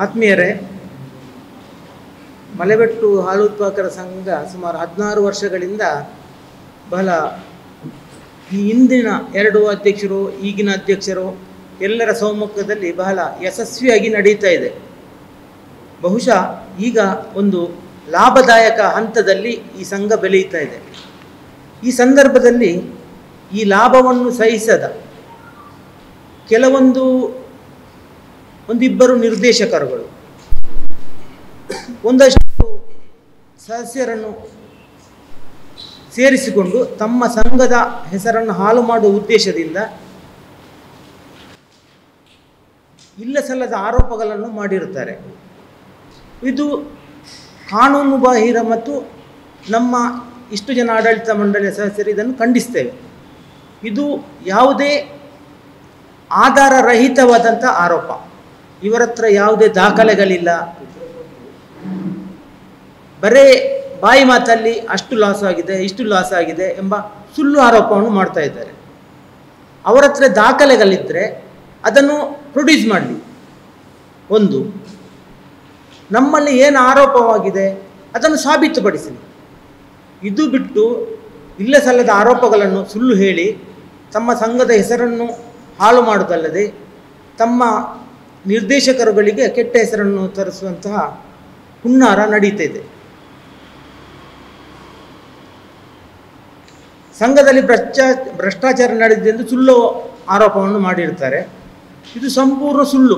ಆತ್ಮೀಯರೇ, ಮಲೆಬೆಟ್ಟು ಹಾಲು ಉತ್ಪಾದಕರ ಸಂಘ ಸುಮಾರು 16 ವರ್ಷಗಳಿಂದ ಬಹಳ ಈ ಹಿಂದಿನ 2 ಅಧ್ಯಕ್ಷರು ಈಗಿನ ಅಧ್ಯಕ್ಷರು ಎಲ್ಲರ ಸಮ್ಮುಖದಲ್ಲಿ ಬಹಳ ಯಶಸ್ವಿಯಾಗಿ ನಡೀತಾ ಇದೆ. ಬಹುಶಃ ಈಗ ಒಂದು ಲಾಭದಾಯಕ ಹಂತದಲ್ಲಿ ಈ ಸಂಘ ಬೆಳೆಯುತ್ತಾ ಇದೆ. ಈ ಸಂದರ್ಭದಲ್ಲಿ ಈ ಲಾಭವನ್ನು ಸಹಿಸದ ಒಂದಿಬ್ಬರು ನಿರ್ದೇಶಕರುಗಳು ಒಂದಷ್ಟು ಸದಸ್ಯರನ್ನು ಸೇರಿಸಿಕೊಂಡು ತಮ್ಮ ಸಂಘದ ಹೆಸರನ್ನು ಹಾಳು ಮಾಡುವ ಉದ್ದೇಶದಿಂದ ಇಲ್ಲಸಲ್ಲದ ಆರೋಪಗಳನ್ನು ಮಾಡಿರುತ್ತಾರೆ. ಇದು ಕಾನೂನು ಬಾಹಿರ ಮತ್ತು ನಮ್ಮ ಇಷ್ಟು ಜನ ಆಡಳಿತ ಮಂಡಳಿಯ ಸದಸ್ಯರು ಇದನ್ನು ಖಂಡಿಸ್ತೇವೆ. ಇದು ಯಾವುದೇ ಆಧಾರರಹಿತವಾದಂಥ ಆರೋಪ. ಇವರ ಹತ್ರ ಯಾವುದೇ ದಾಖಲೆಗಳಿಲ್ಲ. ಬರೇ ಬಾಯಿ ಮಾತಲ್ಲಿ ಅಷ್ಟು ಲಾಸ್ ಆಗಿದೆ, ಇಷ್ಟು ಲಾಸ್ ಆಗಿದೆ ಎಂಬ ಸುಳ್ಳು ಆರೋಪವನ್ನು ಮಾಡ್ತಾ ಇದ್ದಾರೆ. ಅವರ ಹತ್ರ ದಾಖಲೆಗಳಿದ್ದರೆ ಅದನ್ನು ಪ್ರೊಡ್ಯೂಸ್ ಮಾಡಲಿ. ಒಂದು, ನಮ್ಮಲ್ಲಿ ಏನು ಆರೋಪವಾಗಿದೆ ಅದನ್ನು ಸಾಬೀತುಪಡಿಸಲಿ. ಇದು ಬಿಟ್ಟು ಇಲ್ಲ ಸಲ್ಲದ ಆರೋಪಗಳನ್ನು ಸುಳ್ಳು ಹೇಳಿ ತಮ್ಮ ಸಂಘದ ಹೆಸರನ್ನು ಹಾಳು ಮಾಡುವುದಲ್ಲದೆ ತಮ್ಮ ನಿರ್ದೇಶಕರುಗಳಿಗೆ ಕೆಟ್ಟ ಹೆಸರನ್ನು ತರಿಸುವಂತಹ ಹುನ್ನಾರ ನಡೀತಿದೆ. ಸಂಘದಲ್ಲಿ ಭ್ರಷ್ಟಾಚಾರ ನಡೆದಿದೆ ಎಂದು ಸುಳ್ಳು ಆರೋಪವನ್ನು ಮಾಡಿರ್ತಾರೆ. ಇದು ಸಂಪೂರ್ಣ ಸುಳ್ಳು.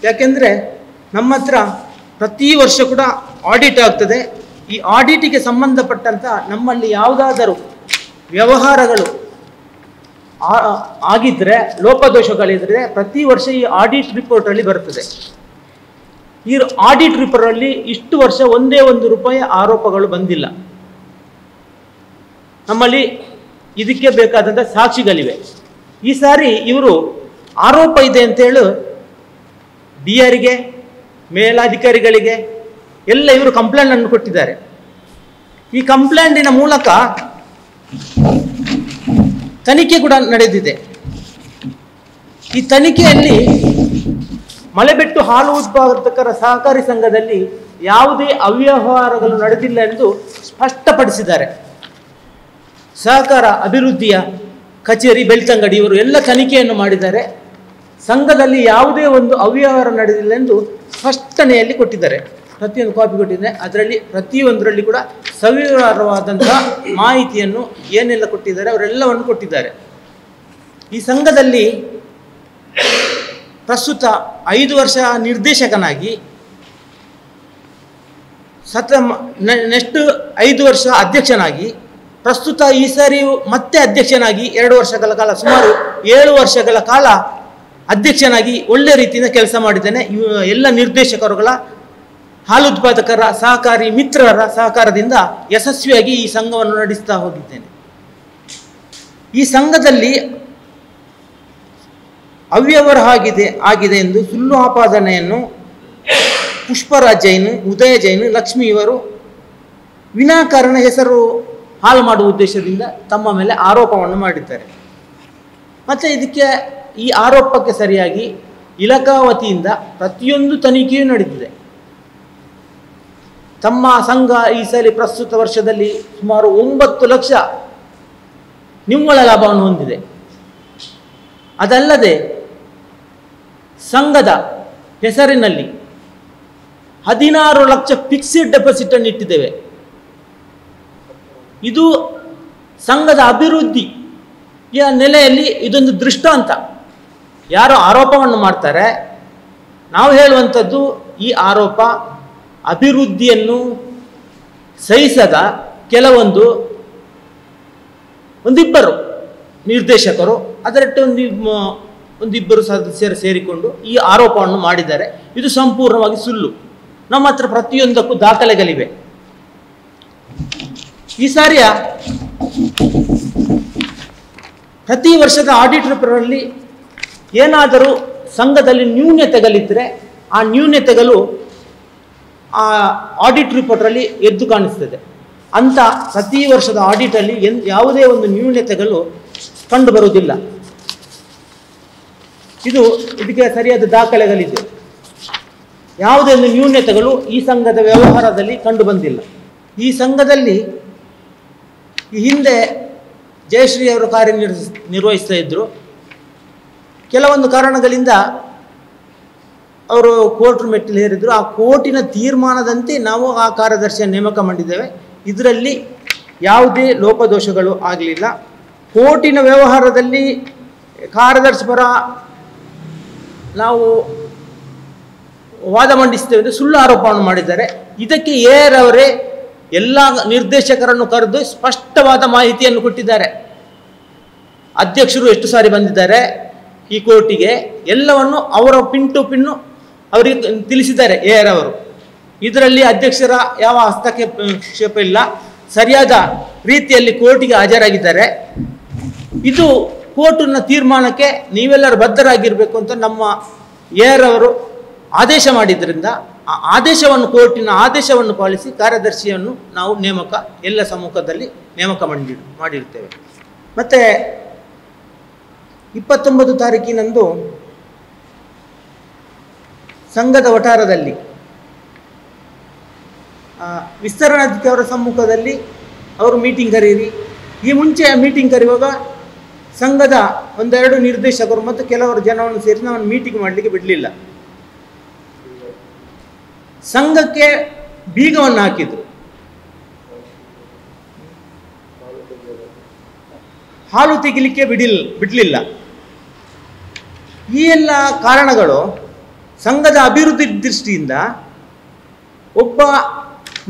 ಯಾಕೆಂದರೆ ನಮ್ಮ ಹತ್ರ ಪ್ರತಿ ವರ್ಷ ಕೂಡ ಆಡಿಟ್ ಆಗ್ತದೆ. ಈ ಆಡಿಟಿಗೆ ಸಂಬಂಧಪಟ್ಟಂಥ ನಮ್ಮಲ್ಲಿ ಯಾವುದಾದರೂ ವ್ಯವಹಾರಗಳು ಆಗಿದ್ದರೆ, ಲೋಪದೋಷಗಳಿದ್ದರೆ ಪ್ರತಿ ವರ್ಷ ಈ ಆಡಿಟ್ ರಿಪೋರ್ಟಲ್ಲಿ ಬರ್ತದೆ. ಈ ಆಡಿಟ್ ರಿಪೋರ್ಟಲ್ಲಿ ಇಷ್ಟು ವರ್ಷ ಒಂದೇ ₹1 ಆರೋಪಗಳು ಬಂದಿಲ್ಲ. ನಮ್ಮಲ್ಲಿ ಇದಕ್ಕೆ ಬೇಕಾದಂಥ ಸಾಕ್ಷಿಗಳಿವೆ. ಈ ಸಾರಿ ಇವರು ಆರೋಪ ಇದೆ ಅಂತೇಳಿ DRಗೆ, ಮೇಲಾಧಿಕಾರಿಗಳಿಗೆ ಎಲ್ಲ ಇವರು ಕಂಪ್ಲೇಂಟನ್ನು ಕೊಟ್ಟಿದ್ದಾರೆ. ಈ ಕಂಪ್ಲೇಂಟಿನ ಮೂಲಕ ತನಿಖೆ ಕೂಡ ನಡೆದಿದೆ. ಈ ತನಿಖೆಯಲ್ಲಿ ಮಲೆಬೆಟ್ಟು ಹಾಲು ಉತ್ಪಾದಕರ ಸಹಕಾರಿ ಸಂಘದಲ್ಲಿ ಯಾವುದೇ ಅವ್ಯವಹಾರಗಳು ನಡೆದಿಲ್ಲ ಎಂದು ಸ್ಪಷ್ಟಪಡಿಸಿದ್ದಾರೆ. ಸಹಕಾರ ಅಭಿವೃದ್ಧಿಯ ಕಚೇರಿ ಬೆಳ್ತಂಗಡಿ ಇವರು ಎಲ್ಲ ತನಿಖೆಯನ್ನು ಮಾಡಿದ್ದಾರೆ. ಸಂಘದಲ್ಲಿ ಯಾವುದೇ ಒಂದು ಅವ್ಯವಹಾರ ನಡೆದಿಲ್ಲ ಎಂದು ಸ್ಪಷ್ಟನೆಯಲ್ಲಿ ಕೊಟ್ಟಿದ್ದಾರೆ. ಪ್ರತಿಯೊಂದು ಕಾಪಿ ಕೊಟ್ಟಿದ್ದಾರೆ. ಅದರಲ್ಲಿ ಪ್ರತಿಯೊಂದರಲ್ಲಿ ಕೂಡ ಸವಿವರವಾದಂತಹ ಮಾಹಿತಿಯನ್ನು ಏನೆಲ್ಲ ಕೊಟ್ಟಿದ್ದಾರೆ ಅವರೆಲ್ಲವನ್ನು ಕೊಟ್ಟಿದ್ದಾರೆ. ಈ ಸಂಘದಲ್ಲಿ ಪ್ರಸ್ತುತ 5 ವರ್ಷ ನಿರ್ದೇಶಕನಾಗಿ ನೆಕ್ಸ್ಟ್ 5 ವರ್ಷ ಅಧ್ಯಕ್ಷನಾಗಿ, ಪ್ರಸ್ತುತ ಈ ಸಾರಿಯೂ ಮತ್ತೆ ಅಧ್ಯಕ್ಷನಾಗಿ 2 ವರ್ಷಗಳ ಕಾಲ, ಸುಮಾರು 7 ವರ್ಷಗಳ ಕಾಲ ಅಧ್ಯಕ್ಷನಾಗಿ ಒಳ್ಳೆ ರೀತಿಯಿಂದ ಕೆಲಸ ಮಾಡಿದ್ದೇನೆ. ಎಲ್ಲ ನಿರ್ದೇಶಕರುಗಳ ಹಾಲು ಉತ್ಪಾದಕರ ಸಹಕಾರಿ ಮಿತ್ರರ ಸಹಕಾರದಿಂದ ಯಶಸ್ವಿಯಾಗಿ ಈ ಸಂಘವನ್ನು ನಡೆಸ್ತಾ ಹೋಗಿದ್ದೇನೆ. ಈ ಸಂಘದಲ್ಲಿ ಅವ್ಯವಹಾರ ಆಗಿದೆ ಎಂದು ಸುಳ್ಳು ಆಪಾದನೆಯನ್ನು ಪುಷ್ಪರಾಜ್ ಜೈನ್, ಉದಯ ಜೈನ್, ಲಕ್ಷ್ಮಿ ಇವರು ವಿನಾಕಾರಣ ಹೆಸರು ಹಾಳು ಮಾಡುವ ಉದ್ದೇಶದಿಂದ ತಮ್ಮ ಮೇಲೆ ಆರೋಪವನ್ನು ಮಾಡಿದ್ದಾರೆ. ಮತ್ತು ಈ ಆರೋಪಕ್ಕೆ ಸರಿಯಾಗಿ ಇಲಾಖಾ ವತಿಯಿಂದ ಪ್ರತಿಯೊಂದು ತನಿಖೆಯೂ ನಡೆದಿದೆ. ತಮ್ಮ ಸಂಘ ಈ ಸಲ ಪ್ರಸ್ತುತ ವರ್ಷದಲ್ಲಿ ಸುಮಾರು 9 ಲಕ್ಷ ನಿವ್ವಳ ಲಾಭವನ್ನು ಹೊಂದಿದೆ. ಅದಲ್ಲದೆ ಸಂಘದ ಹೆಸರಿನಲ್ಲಿ 16 ಲಕ್ಷ ಫಿಕ್ಸ್ಡ್ ಡೆಪಾಸಿಟ್ ಅನ್ನು ಇಟ್ಟಿದ್ದೇವೆ. ಇದು ಸಂಘದ ಅಭಿವೃದ್ಧಿಯ ನೆಲೆಯಲ್ಲಿ ಇದೊಂದು ದೃಷ್ಟಾಂತ. ಯಾರು ಆರೋಪವನ್ನು ಮಾಡ್ತಾರೆ, ನಾವು ಹೇಳುವಂಥದ್ದು ಈ ಆರೋಪ ಅಭಿವೃದ್ಧಿಯನ್ನು ಸಹಿಸದ ಒಂದಿಬ್ಬರು ನಿರ್ದೇಶಕರು, ಅದರಟ್ಟು ಒಂದಿಬ್ಬರು ಸದಸ್ಯರು ಸೇರಿಕೊಂಡು ಈ ಆರೋಪವನ್ನು ಮಾಡಿದ್ದಾರೆ. ಇದು ಸಂಪೂರ್ಣವಾಗಿ ಸುಳ್ಳು. ನಮ್ಮ ಹತ್ರ ಪ್ರತಿಯೊಂದಕ್ಕೂ ದಾಖಲೆಗಳಿವೆ. ಈ ಸಾರಿಯ ಪ್ರತಿ ವರ್ಷದ ಆಡಿಟ್ ರಿಪೋರ್ಟಲ್ಲಿ ಏನಾದರೂ ಸಂಘದಲ್ಲಿ ನ್ಯೂನತೆಗಳಿದ್ದರೆ ಆ ನ್ಯೂನತೆಗಳು ಆ ಆಡಿಟ್ ರಿಪೋರ್ಟಲ್ಲಿ ಎದ್ದು ಕಾಣಿಸ್ತದೆ. ಅಂಥ ಪ್ರತಿ ವರ್ಷದ ಆಡಿಟಲ್ಲಿ ಯಾವುದೇ ಒಂದು ನ್ಯೂನತೆಗಳು ಕಂಡುಬರುವುದಿಲ್ಲ. ಇದಕ್ಕೆ ಸರಿಯಾದ ದಾಖಲೆಗಳಿದೆ. ಯಾವುದೇ ಒಂದು ನ್ಯೂನತೆಗಳು ಈ ಸಂಘದ ವ್ಯವಹಾರದಲ್ಲಿ ಕಂಡು ಬಂದಿಲ್ಲ. ಈ ಸಂಘದಲ್ಲಿ ಈ ಹಿಂದೆ ಜಯಶ್ರೀ ಅವರು ಕಾರ್ಯನಿರ್ವಹಿಸ್ತಾ ಇದ್ದರು. ಕೆಲವೊಂದು ಕಾರಣಗಳಿಂದ ಅವರು ಕೋರ್ಟ್ ಮೆಟ್ಟಿಲು ಹೇರಿದ್ರು. ಆ ಕೋರ್ಟಿನ ತೀರ್ಮಾನದಂತೆ ನಾವು ಆ ಕಾರ್ಯದರ್ಶಿಯ ನೇಮಕ ಮಾಡಿದ್ದೇವೆ. ಇದರಲ್ಲಿ ಯಾವುದೇ ಲೋಪದೋಷಗಳು ಆಗಲಿಲ್ಲ. ಕೋರ್ಟಿನ ವ್ಯವಹಾರದಲ್ಲಿ ಕಾರ್ಯದರ್ಶಿ ಪರ ನಾವು ವಾದ ಮಂಡಿಸ್ತೇವೆ ಎಂದು ಸುಳ್ಳು ಆರೋಪವನ್ನು ಮಾಡಿದ್ದಾರೆ. ಇದಕ್ಕೆ ಅವರೇ ಎಲ್ಲ ನಿರ್ದೇಶಕರನ್ನು ಕರೆದು ಸ್ಪಷ್ಟವಾದ ಮಾಹಿತಿಯನ್ನು ಕೊಟ್ಟಿದ್ದಾರೆ. ಅಧ್ಯಕ್ಷರು ಎಷ್ಟು ಸಾರಿ ಬಂದಿದ್ದಾರೆ ಈ ಕೋರ್ಟಿಗೆ ಎಲ್ಲವನ್ನು ಅವರ ಪಿನ್ ಟು ಪಿನ್ನು ಅವರಿಗೆ ತಿಳಿಸಿದ್ದಾರೆ ಅವರು. ಇದರಲ್ಲಿ ಅಧ್ಯಕ್ಷರ ಯಾವ ಹಸ್ತಕ್ಷೇಪ ಇಲ್ಲ, ಸರಿಯಾದ ರೀತಿಯಲ್ಲಿ ಕೋರ್ಟಿಗೆ ಹಾಜರಾಗಿದ್ದಾರೆ. ಇದು ಕೋರ್ಟಿನ ತೀರ್ಮಾನಕ್ಕೆ ನೀವೆಲ್ಲರೂ ಬದ್ಧರಾಗಿರಬೇಕು ಅಂತ ನಮ್ಮ ಅವರು ಆದೇಶ ಮಾಡಿದ್ದರಿಂದ ಆ ಆದೇಶವನ್ನು ಕೋರ್ಟಿನ ಆದೇಶವನ್ನು ಪಾಲಿಸಿ ಕಾರ್ಯದರ್ಶಿಯನ್ನು ನಾವು ಎಲ್ಲ ಸಮ್ಮುಖದಲ್ಲಿ ನೇಮಕ ಮಾಡಿರ್ತೇವೆ. ಮತ್ತು 29 ತಾರೀಕಿನಂದು ಸಂಘದ ವಠಾರದಲ್ಲಿ ವಿಸ್ತರಣಾಧಿಕಾರಿಯವರ ಸಮ್ಮುಖದಲ್ಲಿ ಅವರು ಮೀಟಿಂಗ್ ಕರೀರಿ. ಈ ಮುಂಚೆ ಮೀಟಿಂಗ್ ಕರೆಯುವಾಗ ಸಂಘದ ಒಂದೆರಡು ನಿರ್ದೇಶಕರು ಮತ್ತು ಕೆಲವರು ಜನವನ್ನು ಸೇರಿಸಿ ನಾವು ಮೀಟಿಂಗ್ ಮಾಡಲಿಕ್ಕೆ ಬಿಡಲಿಲ್ಲ. ಸಂಘಕ್ಕೆ ಬೀಗವನ್ನು ಹಾಕಿದ್ರು. ಹಾಲು ತೆಗಿಲಿಕ್ಕೆ ಬಿಡಲಿಲ್ಲ. ಈ ಎಲ್ಲ ಕಾರಣಗಳು ಸಂಘದ ಅಭಿವೃದ್ಧಿ ದೃಷ್ಟಿಯಿಂದ ಒಬ್ಬ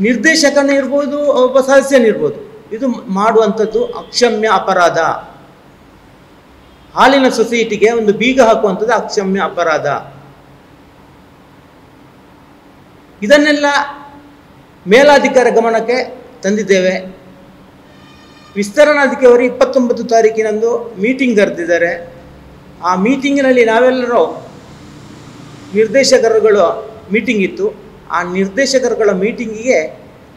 ನಿರ್ದೇಶಕನಿರ್ಬೋದು, ಒಬ್ಬ ಸದಸ್ಯನಿರ್ಬೋದು, ಇದು ಮಾಡುವಂಥದ್ದು ಅಕ್ಷಮ್ಯ ಅಪರಾಧ. ಹಾಲಿನ ಸೊಸೈಟಿಗೆ ಒಂದು ಬೀಗ ಹಾಕುವಂಥದ್ದು ಅಕ್ಷಮ್ಯ ಅಪರಾಧ. ಇದನ್ನೆಲ್ಲ ಮೇಲಾಧಿಕಾರಿ ಗಮನಕ್ಕೆ ತಂದಿದ್ದೇವೆ. ವಿಸ್ತರಣಾಧಿಕಾರಿ 29 ತಾರೀಕಿನಂದು ಮೀಟಿಂಗ್ ಕರೆದಿದ್ದಾರೆ. ಆ ಮೀಟಿಂಗಿನಲ್ಲಿ ನಾವೆಲ್ಲರೂ ನಿರ್ದೇಶಕರುಗಳ ಮೀಟಿಂಗ್ ಇತ್ತು. ಆ ನಿರ್ದೇಶಕರುಗಳ ಮೀಟಿಂಗಿಗೆ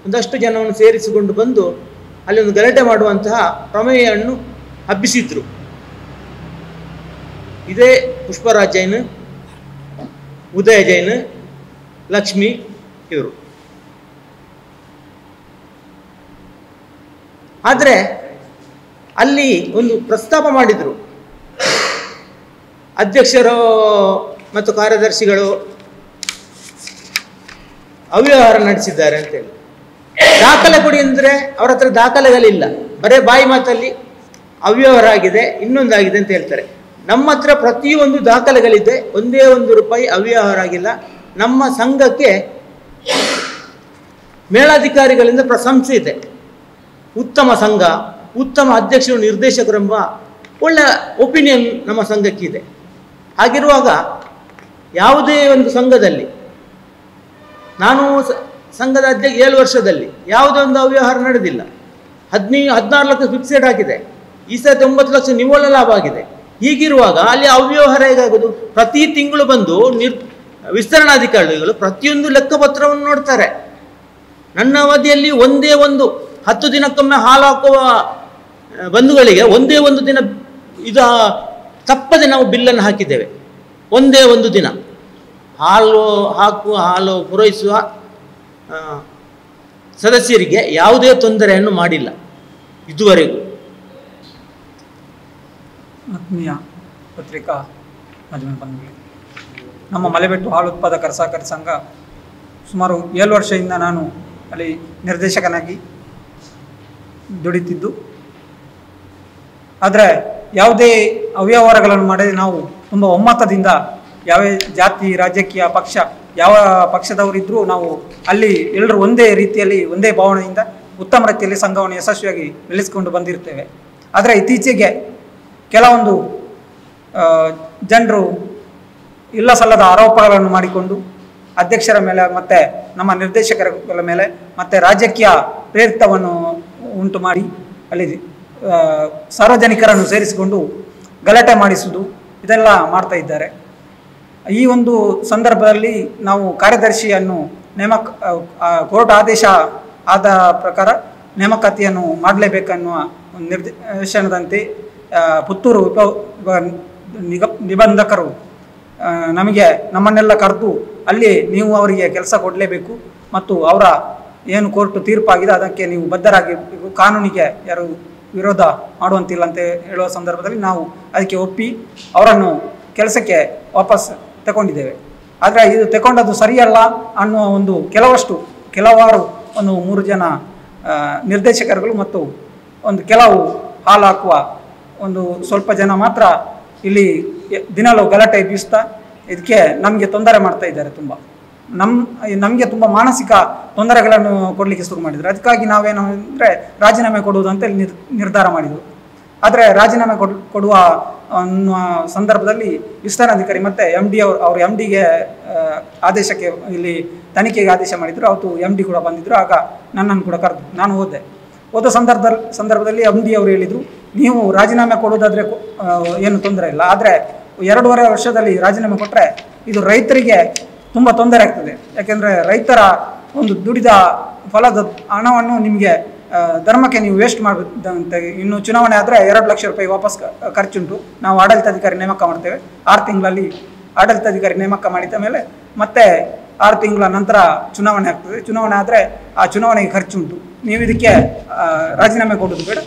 ಒಂದಷ್ಟು ಜನವನ್ನು ಸೇರಿಸಿಕೊಂಡು ಬಂದು ಅಲ್ಲಿ ಒಂದು ಗಲಾಟೆ ಮಾಡುವಂತಹ ಪ್ರಮೇಯವನ್ನು ಹಬ್ಬಿಸಿದ್ರು. ಇದೇ ಪುಷ್ಪರಾಜ್ ಜೈನ್, ಉದಯ ಜೈನ್, ಲಕ್ಷ್ಮಿ ಇವರು. ಆದರೆ ಅಲ್ಲಿ ಒಂದು ಪ್ರಸ್ತಾಪ ಮಾಡಿದರು, ಅಧ್ಯಕ್ಷರು ಮತ್ತು ಕಾರ್ಯದರ್ಶಿಗಳು ಅವ್ಯವಹಾರ ನಡೆಸಿದ್ದಾರೆ ಅಂತೇಳಿ. ದಾಖಲೆ ಕೊಡಿ ಅಂದರೆ ಅವರ ಹತ್ರ ದಾಖಲೆಗಳಿಲ್ಲ, ಬರೇ ಬಾಯಿ ಮಾತಲ್ಲಿ ಅವ್ಯವಹಾರ ಆಗಿದೆ, ಇನ್ನೊಂದಾಗಿದೆ ಅಂತ ಹೇಳ್ತಾರೆ. ನಮ್ಮ ಹತ್ರ ಪ್ರತಿಯೊಂದು ದಾಖಲೆಗಳಿದೆ, ಒಂದೇ ₹1 ಅವ್ಯವಹಾರ ಆಗಿಲ್ಲ. ನಮ್ಮ ಸಂಘಕ್ಕೆ ಮೇಲಾಧಿಕಾರಿಗಳಿಂದ ಪ್ರಶಂಸೆ ಇದೆ. ಉತ್ತಮ ಸಂಘ, ಉತ್ತಮ ಅಧ್ಯಕ್ಷರು, ನಿರ್ದೇಶಕರು ಎಂಬ ಒಳ್ಳೆಯ ಒಪಿನಿಯನ್ ನಮ್ಮ ಸಂಘಕ್ಕಿದೆ. ಹಾಗಿರುವಾಗ ಯಾವುದೇ ಒಂದು ಸಂಘದಲ್ಲಿ, ನಾನು ಸಂಘದ ಅಧ್ಯಕ್ಷ 7 ವರ್ಷದಲ್ಲಿ ಯಾವುದೇ ಒಂದು ಅವ್ಯವಹಾರ ನಡೆದಿಲ್ಲ. 16 ಲಕ್ಷ ಫಿಕ್ಸೆಡ್ ಆಗಿದೆ, ಈ ಸತಿ 9 ಲಕ್ಷ ನಿವ್ವಳ ಲಾಭ ಆಗಿದೆ. ಹೀಗಿರುವಾಗ ಅಲ್ಲಿ ಅವ್ಯವಹಾರ ಹೇಗಾಗೋದು? ಪ್ರತಿ ತಿಂಗಳು ಬಂದು ವಿಸ್ತರಣಾಧಿಕಾರಿಗಳು ಪ್ರತಿಯೊಂದು ಲೆಕ್ಕಪತ್ರವನ್ನು ನೋಡ್ತಾರೆ. ನನ್ನ ಅವಧಿಯಲ್ಲಿ ಒಂದೇ ಒಂದು 10 ದಿನಕ್ಕೊಮ್ಮೆ ಹಾಲು ಹಾಕುವ ಬಂಧುಗಳಿಗೆ ಒಂದೇ ಒಂದು ದಿನ ಇದು ತಪ್ಪದೆ ನಾವು ಬಿಲ್ಲನ್ನು ಹಾಕಿದ್ದೇವೆ. ಒಂದೇ ಒಂದು ದಿನ ಹಾಲು ಪೂರೈಸುವ ಸದಸ್ಯರಿಗೆ ಯಾವುದೇ ತೊಂದರೆಯನ್ನು ಮಾಡಿಲ್ಲ ಇದುವರೆಗೂ. ಆತ್ಮೀಯ ಪತ್ರಿಕಾ ಮಾಧ್ಯಮ ಬಂಧುಗಳೇ, ನಮ್ಮ ಮಲೆಬೆಟ್ಟು ಹಾಲು ಉತ್ಪಾದಕರ ಸಹಕಾರಿ ಸಂಘ ಸುಮಾರು 7 ವರ್ಷದಿಂದ ನಾನು ಅಲ್ಲಿ ನಿರ್ದೇಶಕನಾಗಿ ದುಡಿತಿದ್ದು. ಆದರೆ ಯಾವುದೇ ಅವ್ಯವಹಾರಗಳನ್ನು ಮಾಡದೆ ನಾವು ತುಂಬ ಒಮ್ಮತದಿಂದ ಯಾವ ಜಾತಿ, ರಾಜಕೀಯ ಪಕ್ಷ, ಯಾವ ಪಕ್ಷದವರಿದ್ದರೂ ನಾವು ಅಲ್ಲಿ ಎಲ್ಲರೂ ಒಂದೇ ರೀತಿಯಲ್ಲಿ, ಒಂದೇ ಭಾವನೆಯಿಂದ ಉತ್ತಮ ರೀತಿಯಲ್ಲಿ ಸಂಘವನ್ನು ಯಶಸ್ವಿಯಾಗಿ ಬೆಳೆಸಿಕೊಂಡು ಬಂದಿರ್ತೇವೆ. ಆದರೆ ಇತ್ತೀಚೆಗೆ ಕೆಲವೊಂದು ಜನರು ಇಲ್ಲ ಸಲ್ಲದ ಆರೋಪಗಳನ್ನು ಮಾಡಿಕೊಂಡು ಅಧ್ಯಕ್ಷರ ಮೇಲೆ ಮತ್ತು ನಮ್ಮ ನಿರ್ದೇಶಕರ ಮೇಲೆ ಮತ್ತು ರಾಜಕೀಯ ಪ್ರೇರಿತವನ್ನು ಉಂಟು ಮಾಡಿ ಅಲ್ಲಿ ಸಾರ್ವಜನಿಕರನ್ನು ಸೇರಿಸಿಕೊಂಡು ಗಲಾಟೆ ಮಾಡಿಸುವುದು ಇದೆಲ್ಲ ಮಾಡ್ತಾ ಇದ್ದಾರೆ. ಈ ಒಂದು ಸಂದರ್ಭದಲ್ಲಿ ನಾವು ಕಾರ್ಯದರ್ಶಿಯನ್ನು ಕೋರ್ಟ್ ಆದೇಶ ಆದ ಪ್ರಕಾರ ನೇಮಕಾತಿಯನ್ನು ಮಾಡಲೇಬೇಕನ್ನುವ ನಿರ್ದೇಶನದಂತೆ ಪುತ್ತೂರು ನಿಬಂಧಕರು ನಮ್ಮನ್ನೆಲ್ಲ ಕರೆದು ಅಲ್ಲಿ ನೀವು ಅವರಿಗೆ ಕೆಲಸ ಕೊಡಲೇಬೇಕು ಮತ್ತು ಅವರ ಏನು ಕೋರ್ಟ್ ತೀರ್ಪಾಗಿದೆ ಅದಕ್ಕೆ ನೀವು ಬದ್ಧರಾಗಿ ಕಾನೂನಿಗೆ ಯಾರು ವಿರೋಧ ಮಾಡುವಂತಿಲ್ಲ ಅಂತ ಹೇಳುವ ಸಂದರ್ಭದಲ್ಲಿ ನಾವು ಅದಕ್ಕೆ ಒಪ್ಪಿ ಅವರನ್ನು ಕೆಲಸಕ್ಕೆ ವಾಪಸ್ ತಗೊಂಡಿದ್ದೇವೆ. ಆದರೆ ಇದು ತಗೊಂಡದ್ದು ಸರಿಯಲ್ಲ ಅನ್ನುವ ಒಂದು ಕೆಲವಾರು ಒಂದು 3 ಜನ ನಿರ್ದೇಶಕರುಗಳು ಮತ್ತು ಒಂದು ಕೆಲವು ಹಾಲು ಹಾಕುವ ಒಂದು ಸ್ವಲ್ಪ ಜನ ಮಾತ್ರ ಇಲ್ಲಿ ದಿನಾಲೂ ಗಲಾಟೆ ಬೀಸ್ತಾ ಇದಕ್ಕೆ ನಮಗೆ ತೊಂದರೆ ಮಾಡ್ತಾ ಇದ್ದಾರೆ. ತುಂಬ ನಮಗೆ ತುಂಬ ಮಾನಸಿಕ ತೊಂದರೆಗಳನ್ನು ಕೊಡಲಿಕ್ಕೆ ಶುರು ಮಾಡಿದರು. ಅದಕ್ಕಾಗಿ ನಾವೇನು ಅಂದರೆ ರಾಜೀನಾಮೆ ಕೊಡುವುದು ಅಂತ ನಿರ್ಧಾರ ಮಾಡಿದರು. ಆದರೆ ರಾಜೀನಾಮೆ ಕೊಡುವ ಅನ್ನುವ ಸಂದರ್ಭದಲ್ಲಿ ವಿಸ್ತರಣಾಧಿಕಾರಿ ಮತ್ತು MD ಅವರು MDಗೆ ಆದೇಶಕ್ಕೆ ಇಲ್ಲಿ ತನಿಖೆಗೆ ಆದೇಶ ಮಾಡಿದರು. ಅವತ್ತು MD ಕೂಡ ಬಂದಿದ್ದರು. ಆಗ ನನ್ನನ್ನು ಕೂಡ ಕರೆದು ನಾನು ಹೋದ ಸಂದರ್ಭದಲ್ಲಿ MD ಅವರು ಹೇಳಿದರು, ನೀವು ರಾಜೀನಾಮೆ ಕೊಡೋದಾದರೆ ಏನು ತೊಂದರೆ ಇಲ್ಲ, ಆದರೆ 2.5 ವರ್ಷದಲ್ಲಿ ರಾಜೀನಾಮೆ ಕೊಟ್ಟರೆ ಇದು ರೈತರಿಗೆ ತುಂಬ ತೊಂದರೆ ಆಗ್ತದೆ. ಯಾಕೆಂದರೆ ರೈತರ ಒಂದು ದುಡಿದ ಫಲದ ಹಣವನ್ನು ನಿಮಗೆ ಧರ್ಮಕ್ಕೆ ನೀವು ವೇಸ್ಟ್ ಮಾಡದಂತ. ಇನ್ನು ಚುನಾವಣೆ ಆದರೆ 2 ಲಕ್ಷ ರೂಪಾಯಿ ವಾಪಸ್ ಖರ್ಚುಂಟು. ನಾವು ಆಡಳಿತಾಧಿಕಾರಿ ನೇಮಕ ಮಾಡ್ತೇವೆ. 6 ತಿಂಗಳಲ್ಲಿ ಆಡಳಿತಾಧಿಕಾರಿ ನೇಮಕ ಮಾಡಿದ ಮೇಲೆ ಮತ್ತೆ 6 ತಿಂಗಳ ನಂತರ ಚುನಾವಣೆ ಆಗ್ತದೆ. ಚುನಾವಣೆ ಆದರೆ ಆ ಚುನಾವಣೆಗೆ ಖರ್ಚುಂಟು. ನೀವು ಇದಕ್ಕೆ ರಾಜೀನಾಮೆ ಕೊಡೋದು ಬೇಡ,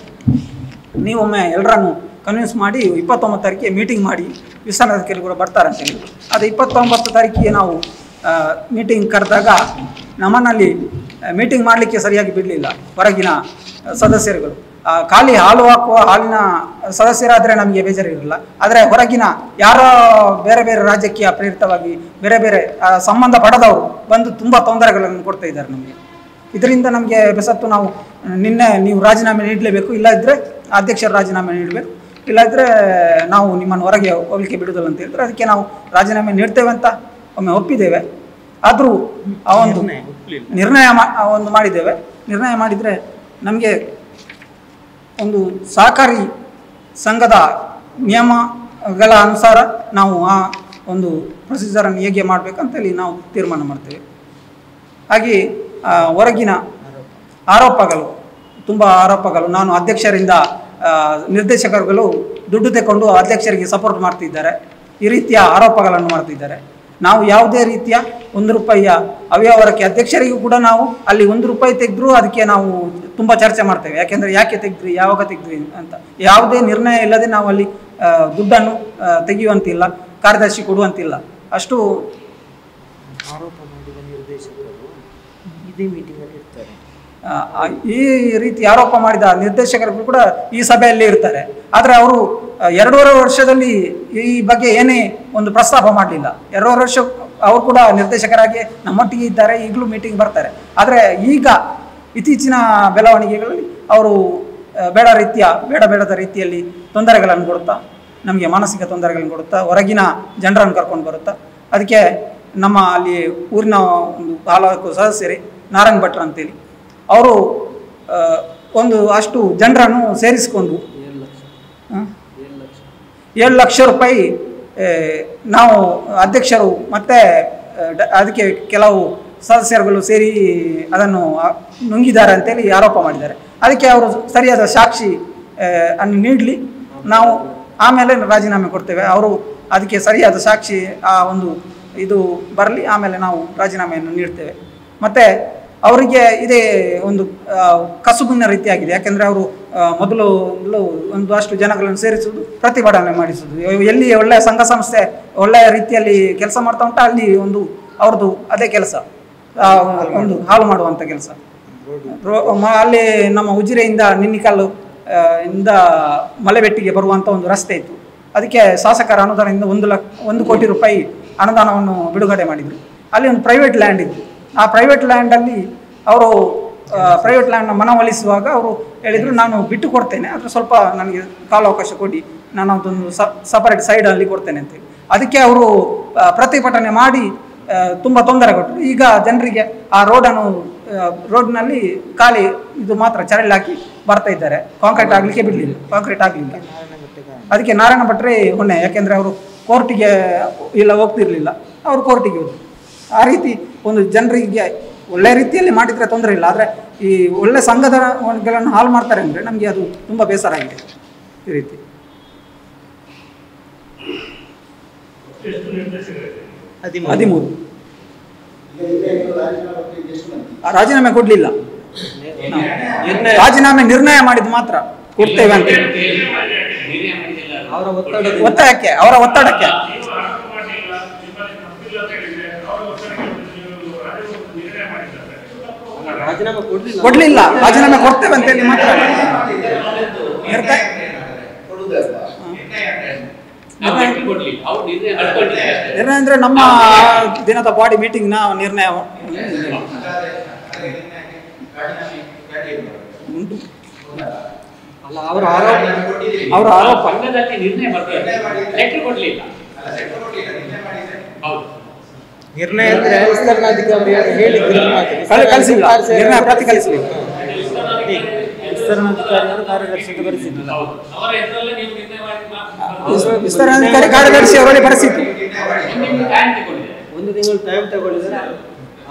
ನೀವೊಮ್ಮೆ ಎಲ್ಲರನ್ನು ಕನ್ವಿನ್ಸ್ ಮಾಡಿ 29 ತಾರೀಕಿಗೆ ಮೀಟಿಂಗ್ ಮಾಡಿ ವಿಸ್ತರಣಾಧಿಕಾರಿ ಕೂಡ ಬರ್ತಾರೆ ಅಂತ ಹೇಳಿ. ಅದು 29 ತಾರೀಕಿಗೆ ನಾವು ಮೀಟಿಂಗ್ ಕರೆದಾಗ ನಮ್ಮನ್ನಲ್ಲಿ ಮೀಟಿಂಗ್ ಮಾಡಲಿಕ್ಕೆ ಸರಿಯಾಗಿ ಬಿಡಲಿಲ್ಲ ಹೊರಗಿನ ಸದಸ್ಯರುಗಳು. ಖಾಲಿ ಹಾಲು ಹಾಕುವ ಹಾಲಿನ ಸದಸ್ಯರಾದರೆ ನಮಗೆ ಬೇಜಾರಿರಲಿಲ್ಲ. ಆದರೆ ಹೊರಗಿನ ಯಾರೋ ಬೇರೆ ಬೇರೆ ರಾಜಕೀಯ ಪ್ರೇರಿತವಾಗಿ ಬೇರೆ ಬೇರೆ ಸಂಬಂಧ ಪಡೆದವರು ಬಂದು ತುಂಬ ತೊಂದರೆಗಳನ್ನು ಕೊಡ್ತಾ ಇದ್ದಾರೆ ನಮಗೆ. ಇದರಿಂದ ನಮಗೆ ಬೆಸತ್ತು ನಾವು ನಿನ್ನೆ ನೀವು ರಾಜೀನಾಮೆ ನೀಡಲೇಬೇಕು, ಇಲ್ಲದಿದ್ದರೆ ಅಧ್ಯಕ್ಷರು ರಾಜೀನಾಮೆ ನೀಡಬೇಕು, ಇಲ್ಲದಿದ್ದರೆ ನಾವು ನಿಮ್ಮನ್ನು ಹೊರಗೆ ಹೋಗಲಿಕ್ಕೆ ಬಿಡುವುದಿಲ್ಲ ಅಂತ ಹೇಳಿದ್ರೆ ಅದಕ್ಕೆ ನಾವು ರಾಜೀನಾಮೆ ನೀಡ್ತೇವೆ ಅಂತ ಒಮ್ಮೆ ಒಪ್ಪಿದ್ದೇವೆ. ಆದರೂ ಆ ಒಂದು ನಿರ್ಣಯ ಮಾಡಿದ್ದೇವೆ. ನಿರ್ಣಯ ಮಾಡಿದರೆ ನಮಗೆ ಒಂದು ಸಹಕಾರಿ ಸಂಘದ ನಿಯಮಗಳ ಅನುಸಾರ ನಾವು ಆ ಒಂದು ಪ್ರೊಸೀಜರನ್ನು ಹೇಗೆ ಮಾಡಬೇಕಂತೇಳಿ ನಾವು ತೀರ್ಮಾನ ಮಾಡ್ತೇವೆ. ಹಾಗೆ ಹೊರಗಿನ ತುಂಬ ಆರೋಪಗಳು ನಾನು ಅಧ್ಯಕ್ಷರಿಂದ ನಿರ್ದೇಶಕರುಗಳು ದುಡ್ಡು ತೆಗೆದುಕೊಂಡು ಅಧ್ಯಕ್ಷರಿಗೆ ಸಪೋರ್ಟ್ ಮಾಡ್ತಿದ್ದಾರೆ, ಈ ರೀತಿಯ ಆರೋಪಗಳನ್ನು ಮಾಡ್ತಿದ್ದಾರೆ. ನಾವು ಯಾವುದೇ ರೀತಿಯ 1 ರೂಪಾಯಿಯ ಅವ್ಯವಹಾರಕ್ಕೆ ಅಧ್ಯಕ್ಷರಿಗೂ ಕೂಡ ನಾವು ಅಲ್ಲಿ 1 ರೂಪಾಯಿ ತೆಗೆದ್ರೂ ಅದಕ್ಕೆ ನಾವು ತುಂಬ ಚರ್ಚೆ ಮಾಡ್ತೇವೆ. ಯಾಕೆಂದರೆ ಯಾಕೆ ತೆಗೆದ್ರಿ, ಯಾವಾಗ ತೆಗೆದ್ರಿ ಅಂತ ಯಾವುದೇ ನಿರ್ಣಯ ಇಲ್ಲದೆ ನಾವು ಅಲ್ಲಿ ದುಡ್ಡನ್ನು ತೆಗೆಯುವಂತಿಲ್ಲ, ಕಾರ್ಯದರ್ಶಿ ಕೊಡುವಂತಿಲ್ಲ. ಅಷ್ಟು ಆರೋಪ ಮಾಡಿದ ನಿರ್ದೇಶಕರು ಇದೇ ಮೀಟಿಂಗಲ್ಲಿ ಇರ್ತಾರೆ. ಈ ರೀತಿ ಆರೋಪ ಮಾಡಿದ ನಿರ್ದೇಶಕರು ಕೂಡ ಈ ಸಭೆಯಲ್ಲಿ ಇರ್ತಾರೆ. ಆದರೆ ಅವರು 2.5 ವರ್ಷದಲ್ಲಿ ಈ ಬಗ್ಗೆ ಏನೇ ಒಂದು ಪ್ರಸ್ತಾಪ ಮಾಡಲಿಲ್ಲ. 2.5 ವರ್ಷ ಅವರು ಕೂಡ ನಿರ್ದೇಶಕರಾಗಿ ನಮ್ಮೊಟ್ಟಿಗೆ ಇದ್ದಾರೆ, ಈಗಲೂ ಮೀಟಿಂಗ್ ಬರ್ತಾರೆ. ಆದರೆ ಈಗ ಇತ್ತೀಚಿನ ಬೆಳವಣಿಗೆಗಳಲ್ಲಿ ಅವರು ಬೇಡದ ರೀತಿಯಲ್ಲಿ ತೊಂದರೆಗಳನ್ನು ಕೊಡುತ್ತಾ, ನಮಗೆ ಮಾನಸಿಕ ತೊಂದರೆಗಳನ್ನು ಕೊಡುತ್ತಾ, ಹೊರಗಿನ ಜನರನ್ನು ಕರ್ಕೊಂಡು ಬರುತ್ತಾ. ಅದಕ್ಕೆ ನಮ್ಮ ಅಲ್ಲಿ ಊರಿನ ಒಂದು ಹಾಲು ಸದಸ್ಯರೇ ನಾರಾಯಣ ಭಟ್ರು ಅಂತೇಳಿ ಅವರು ಒಂದು ಅಷ್ಟು ಜನರನ್ನು ಸೇರಿಸಿಕೊಂಡು 7 ಲಕ್ಷ ರೂಪಾಯಿ ನಾವು ಅಧ್ಯಕ್ಷರು ಮತ್ತು ಅದಕ್ಕೆ ಕೆಲವು ಸದಸ್ಯರುಗಳು ಸೇರಿ ಅದನ್ನು ನುಂಗಿದ್ದಾರೆ ಅಂತೇಳಿ ಆರೋಪ ಮಾಡಿದ್ದಾರೆ. ಅದಕ್ಕೆ ಅವರು ಸರಿಯಾದ ಸಾಕ್ಷಿ ಅನ್ನು ನೀಡಲಿ, ನಾವು ಆಮೇಲೆ ರಾಜೀನಾಮೆ ಕೊಡ್ತೇವೆ. ಅವರು ಅದಕ್ಕೆ ಸರಿಯಾದ ಸಾಕ್ಷಿ ಆ ಒಂದು ಇದು ಬರಲಿ, ಆಮೇಲೆ ನಾವು ರಾಜೀನಾಮೆಯನ್ನು ನೀಡ್ತೇವೆ. ಮತ್ತು ಅವರಿಗೆ ಇದೇ ಒಂದು ಕಸುಬಿನ ರೀತಿಯಾಗಿದೆ. ಯಾಕೆಂದರೆ ಅವರು ಮೊದಲು ಒಂದಷ್ಟು ಜನಗಳನ್ನು ಸೇರಿಸುವುದು, ಪ್ರತಿಭಟನೆ ಮಾಡಿಸುವುದು, ಎಲ್ಲಿ ಒಳ್ಳೆಯ ಸಂಘ ಸಂಸ್ಥೆ ಒಳ್ಳೆಯ ರೀತಿಯಲ್ಲಿ ಕೆಲಸ ಮಾಡ್ತಾ ಉಂಟು ಅಲ್ಲಿ ಒಂದು ಅವ್ರದ್ದು ಅದೇ ಕೆಲಸ, ಒಂದು ಹಾಳು ಮಾಡುವಂಥ ಕೆಲಸ. ಅಲ್ಲಿ ನಮ್ಮ ಉಜಿರೆಯಿಂದ ನಿನ್ನಿಕಲ್ಲು ಇಂದ ಮಲೆಬೆಟ್ಟಿಗೆ ಬರುವಂಥ ಒಂದು ರಸ್ತೆ ಇತ್ತು. ಅದಕ್ಕೆ ಶಾಸಕರ ಅನುದಾನದಿಂದ 1 ಕೋಟಿ ರೂಪಾಯಿ ಅನುದಾನವನ್ನು ಬಿಡುಗಡೆ ಮಾಡಿದರು. ಅಲ್ಲಿ ಒಂದು ಪ್ರೈವೇಟ್ ಲ್ಯಾಂಡ್ ಇತ್ತು. ಆ ಪ್ರೈವೇಟ್ ಲ್ಯಾಂಡಲ್ಲಿ ಅವರು ಪ್ರೈವೇಟ್ ಲ್ಯಾಂಡ್ನ ಮನವೊಲಿಸುವಾಗ ಅವರು ಹೇಳಿದರು, ನಾನು ಬಿಟ್ಟು ಕೊಡ್ತೇನೆ, ಆದರೆ ಸ್ವಲ್ಪ ನನಗೆ ಕಾಲಾವಕಾಶ ಕೊಡಿ, ನಾನು ಅದೊಂದು ಸಪರೇಟ್ ಸೈಡಲ್ಲಿ ಕೊಡ್ತೇನೆ ಅಂತೇಳಿ. ಅದಕ್ಕೆ ಅವರು ಪ್ರತಿಭಟನೆ ಮಾಡಿ ತುಂಬ ತೊಂದರೆ ಕೊಟ್ಟರು. ಈಗ ಜನರಿಗೆ ಆ ರೋಡ್ನಲ್ಲಿ ಖಾಲಿ ಇದು ಮಾತ್ರ ಚರಳಿ ಹಾಕಿ ಬರ್ತಾ ಇದ್ದಾರೆ. ಕಾಂಕ್ರೀಟ್ ಆಗಲಿಲ್ಲ. ಅದಕ್ಕೆ ನಾರಾಯಣ ಭಟ್ರೆ ಹೊಣೆ. ಯಾಕೆಂದರೆ ಅವರು ಕೋರ್ಟಿಗೆ ಹೋಗ್ತಿರ್ಲಿಲ್ಲ, ಅವರು ಕೋರ್ಟಿಗೆ ಹೋದರು. ಆ ರೀತಿ ಒಂದು ಜನರಿಗೆ ಒಳ್ಳೆಯ ರೀತಿಯಲ್ಲಿ ಮಾಡಿದರೆ ತೊಂದರೆ ಇಲ್ಲ, ಆದರೆ ಈ ಒಳ್ಳೆ ಸಂಘಗಳನ್ನು ಹಾಳು ಮಾಡ್ತಾರೆ ಅಂದರೆ ನಮಗೆ ಅದು ತುಂಬ ಬೇಸರ ಆಗಿದೆ. ಈ ರೀತಿ 13 ರಾಜೀನಾಮೆ ಕೊಡ್ಲಿಲ್ಲ, ರಾಜೀನಾಮೆ ನಿರ್ಣಯ ಮಾಡಿದ್ ಮಾತ್ರ ಕೊಡ್ತೇವೆ ಅಂತ ಒತ್ತಾಯಕ್ಕೆ, ಅವರ ಒತ್ತಡಕ್ಕೆ. ಕೊಡ್ಲಿಲ್ಲ, ರಾಜೀನಾಮೆ ಕೊಡ್ತೇವೆ ಅಂತ ಹೇಳಿ ಮಾತ್ರ ನಿರ್ಣಯ ಅಂದ್ರೆ ನಮ್ಮ ದಿನದ ಬಾಡಿ ಮೀಟಿಂಗ್ ನ ನಿರ್ಣಯ ಉಂಟು. ಅವರ ಆರೋಪ ನಿರ್ಣಯ ಅಂದ್ರೆ ವಿಸ್ತರಣಾಧಿಕಾರಿ ಹೇಳಿ ಕಳಿಸಿಲ್ಲ, ನಿರ್ಣಯ ಪ್ರತಿ ಕಳಿಸಲಿಲ್ಲ. ವಿಸ್ತರಣಾಧಿಕಾರಿಯವರು ಕಾರ್ಯದರ್ಶಿಗೆ ಬರೆಸಿದ್ರು, ವಿಸ್ತರಣಾಧಿಕಾರಿ ಕಾರ್ಯದರ್ಶಿ ಅವರಲ್ಲಿ ಬರೆಸಿದ್ರು. 1 ತಿಂಗಳು ಟೈಮ್ ತಗೊಂಡಿದ್ದಾರೆ,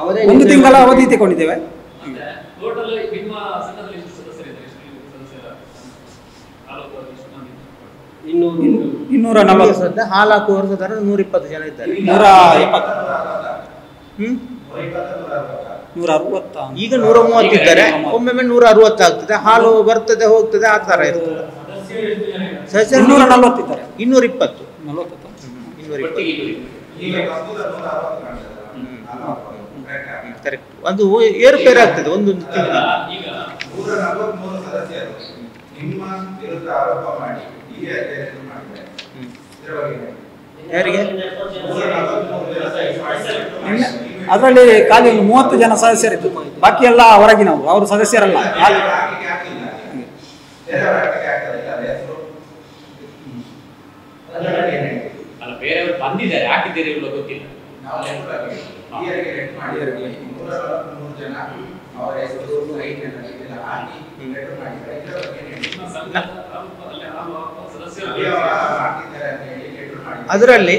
ಅವರೇ 1 ತಿಂಗಳ ಅವಧಿ ತಗೊಂಡಿದ್ದೇವೆ. 240 ಹಾಲು ಹಾಕುವವರು 120 ಜನ ಇದ್ದಾರೆ. 160 ಈಗ 130 ಇದ್ದಾರೆ, ಒಮ್ಮೊಮ್ಮೆ 160 ಆಗ್ತದೆ. ಹಾಲು ಬರ್ತದೆ ಹೋಗ್ತದೆ, ಆ ತರ ಇರ್ತದೆ. 240 ಇದ್ದಾರೆ, 220 ಕರೆಕ್ಟ್. ಅದು ಏರುಪೇರು ಆಗ್ತದೆ ಒಂದು ತಿಂಗಳು. ಯಾರಿಗೆ ಅದರಲ್ಲಿ ಖಾಲಿ ಒಂದು 30 ಜನ ಸದಸ್ಯರಿದ್ದು, ಬಾಕಿ ಎಲ್ಲ ಹೊರಗಿನವರು, ಅವರು ಸದಸ್ಯರಲ್ಲ. ಅದರಲ್ಲಿ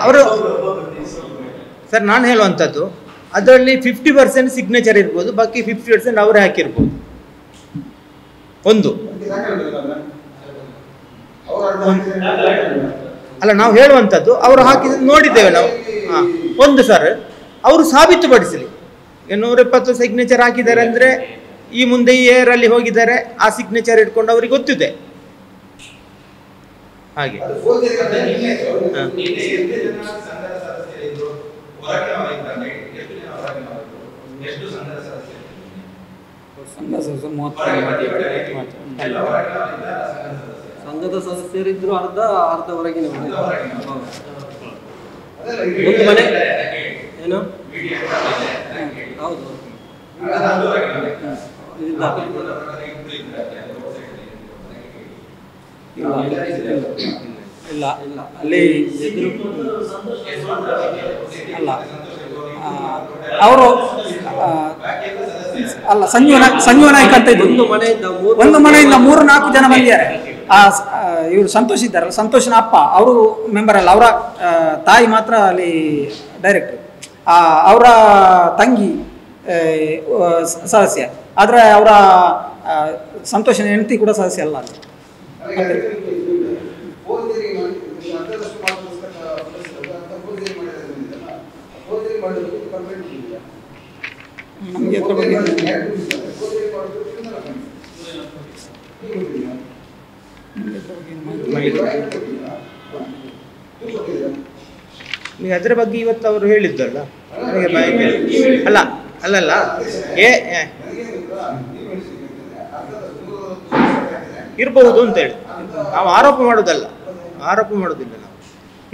ಅವರು ಸರ್ ನಾನು ಹೇಳುವಂಥದ್ದು, ಅದರಲ್ಲಿ 50% ಸಿಗ್ನೇಚರ್ ಇರ್ಬೋದು, ಬಾಕಿ 50% ಅವರೇ ಹಾಕಿರ್ಬೋದು. ಅಲ್ಲ, ನಾವು ಹೇಳುವಂಥದ್ದು ಅವರು ಹಾಕಿದ ನೋಡಿದ್ದೇವೆ ನಾವು. ಒಂದು ಸರ್ ಅವರು ಸಾಬೀತುಪಡಿಸಲಿ. 120 ಸಿಗ್ನೇಚರ್ ಹಾಕಿದ್ದಾರೆ ಅಂದರೆ ಈ ಮುಂದೆ ಈ ಏರಲ್ಲಿ ಹೋಗಿದ್ದಾರೆ, ಆ ಸಿಗ್ನೇಚರ್ ಇಟ್ಕೊಂಡು ಅವರಿಗೆ ಗೊತ್ತಿದೆ. ಹಾಗೆ ಸಂಘದ ಸದಸ್ಯರಿದ್ರು ಅರ್ಧ ಹೊರಗಿನ ಒಂದು ಮನೆ ಏನು ಹೌದು ಇಲ್ಲ ಅಲ್ಲಿ ಅಲ್ಲ ಅವರು ಅಲ್ಲ ಸಂಜೀವ ನಾಯ್ಕ ಅಂತ ಇದ್ದು ಒಂದು ಮನೆಯಿಂದ 3-4 ಜನ ಬಂದಿದ್ದಾರೆ. ಇವರು ಸಂತೋಷ್ ಇದ್ದಾರಲ್ಲ, ಸಂತೋಷನ ಅಪ್ಪ ಅವರು ಮೆಂಬರ್ ಅಲ್ಲ, ಅವರ ತಾಯಿ ಮಾತ್ರ ಅಲ್ಲಿ ಡೈರೆಕ್ಟರ್. ಅವರ ತಂಗಿ ಸದಸ್ಯ, ಆದರೆ ಅವರ ಸಂತೋಷನ ಹೆಂಡತಿ ಕೂಡ ಸದಸ್ಯ ಅಲ್ಲ ಅಲ್ಲಿ. ನಮಗೆ ಅದ್ರ ಬಗ್ಗೆ ನೀವು ಅದರ ಬಗ್ಗೆ ಇವತ್ತು ಅವರು ಹೇಳಿದ್ದಲ್ಲ, ನನಗೆ ಮಾಹಿತಿ ಅಲ್ಲಲ್ಲ ಇರಬಹುದು ಅಂತ ಹೇಳಿ ನಾವು ಆರೋಪ ಮಾಡೋದಿಲ್ಲ ನಾವು,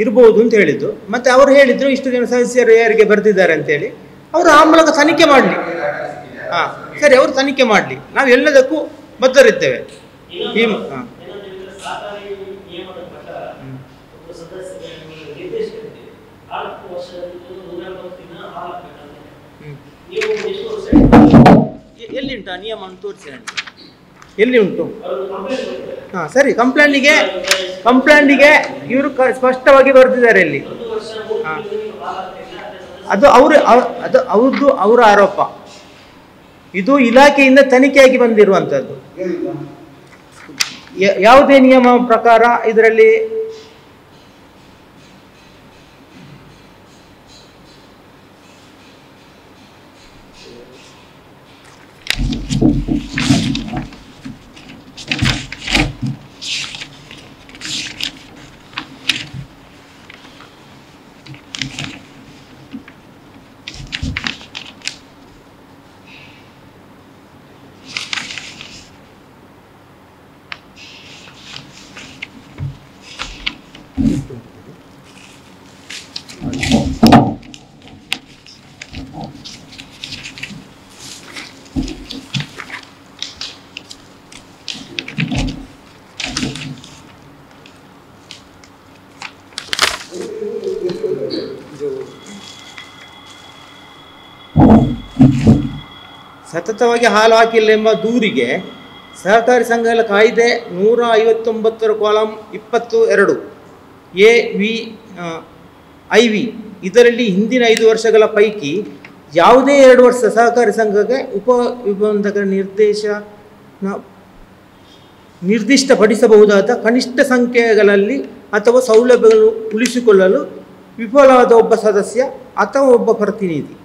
ಇರಬಹುದು ಅಂತ ಹೇಳಿದ್ದು. ಮತ್ತೆ ಅವರು ಹೇಳಿದ್ರು ಇಷ್ಟು ಜನ ಸದಸ್ಯರು ಯಾರಿಗೆ ಬರೆದಿದ್ದಾರೆ ಅಂತೇಳಿ. ಅವರು ಆ ಮೂಲಕ ತನಿಖೆ ಮಾಡಲಿ. ಸರಿ, ಅವರು ತನಿಖೆ ಮಾಡಲಿ, ನಾವು ಎಲ್ಲದಕ್ಕೂ ಬದ್ಧರಿದ್ದೇವೆ. ಎಲ್ಲಿ ಉಂಟು ಆ ನಿಯಮ ತೋರಿಸಿ, ಎಲ್ಲಿ ಉಂಟು? ಸರಿ, ಕಂಪ್ಲೇಂಟಿಗೆ ಇವರು ಸ್ಪಷ್ಟವಾಗಿ ಬರೆದಿದ್ದಾರೆ ಇಲ್ಲಿ. ಅದು ಅವರ ಆರೋಪ. ಇದು ಇಲಾಖೆಯಿಂದ ತನಿಖೆಯಾಗಿ ಬಂದಿರುವಂಥದ್ದು. ಯಾವುದೇ ನಿಯಮ ಪ್ರಕಾರ ಇದರಲ್ಲಿ ಸತತವಾಗಿ ಹಾಲು ಹಾಕಿಲ್ಲ ಎಂಬ ದೂರಿಗೆ ಸಹಕಾರಿ ಸಂಘಗಳ ಕಾಯ್ದೆ 159 ಕಾಲಂ 22 AVIV ಇದರಲ್ಲಿ ಹಿಂದಿನ 5 ವರ್ಷಗಳ ಪೈಕಿ ಯಾವುದೇ 2 ವರ್ಷ ಸಹಕಾರಿ ಸಂಘಕ್ಕೆ ಉಪನಿಬಂಧಕ ನಿರ್ದಿಷ್ಟಪಡಿಸಬಹುದಾದ ಕನಿಷ್ಠ ಸಂಖ್ಯೆಗಳಲ್ಲಿ ಅಥವಾ ಸೌಲಭ್ಯಗಳನ್ನು ಉಳಿಸಿಕೊಳ್ಳಲು ವಿಫಲವಾದ ಒಬ್ಬ ಸದಸ್ಯ ಅಥವಾ ಒಬ್ಬ ಪ್ರತಿನಿಧಿ.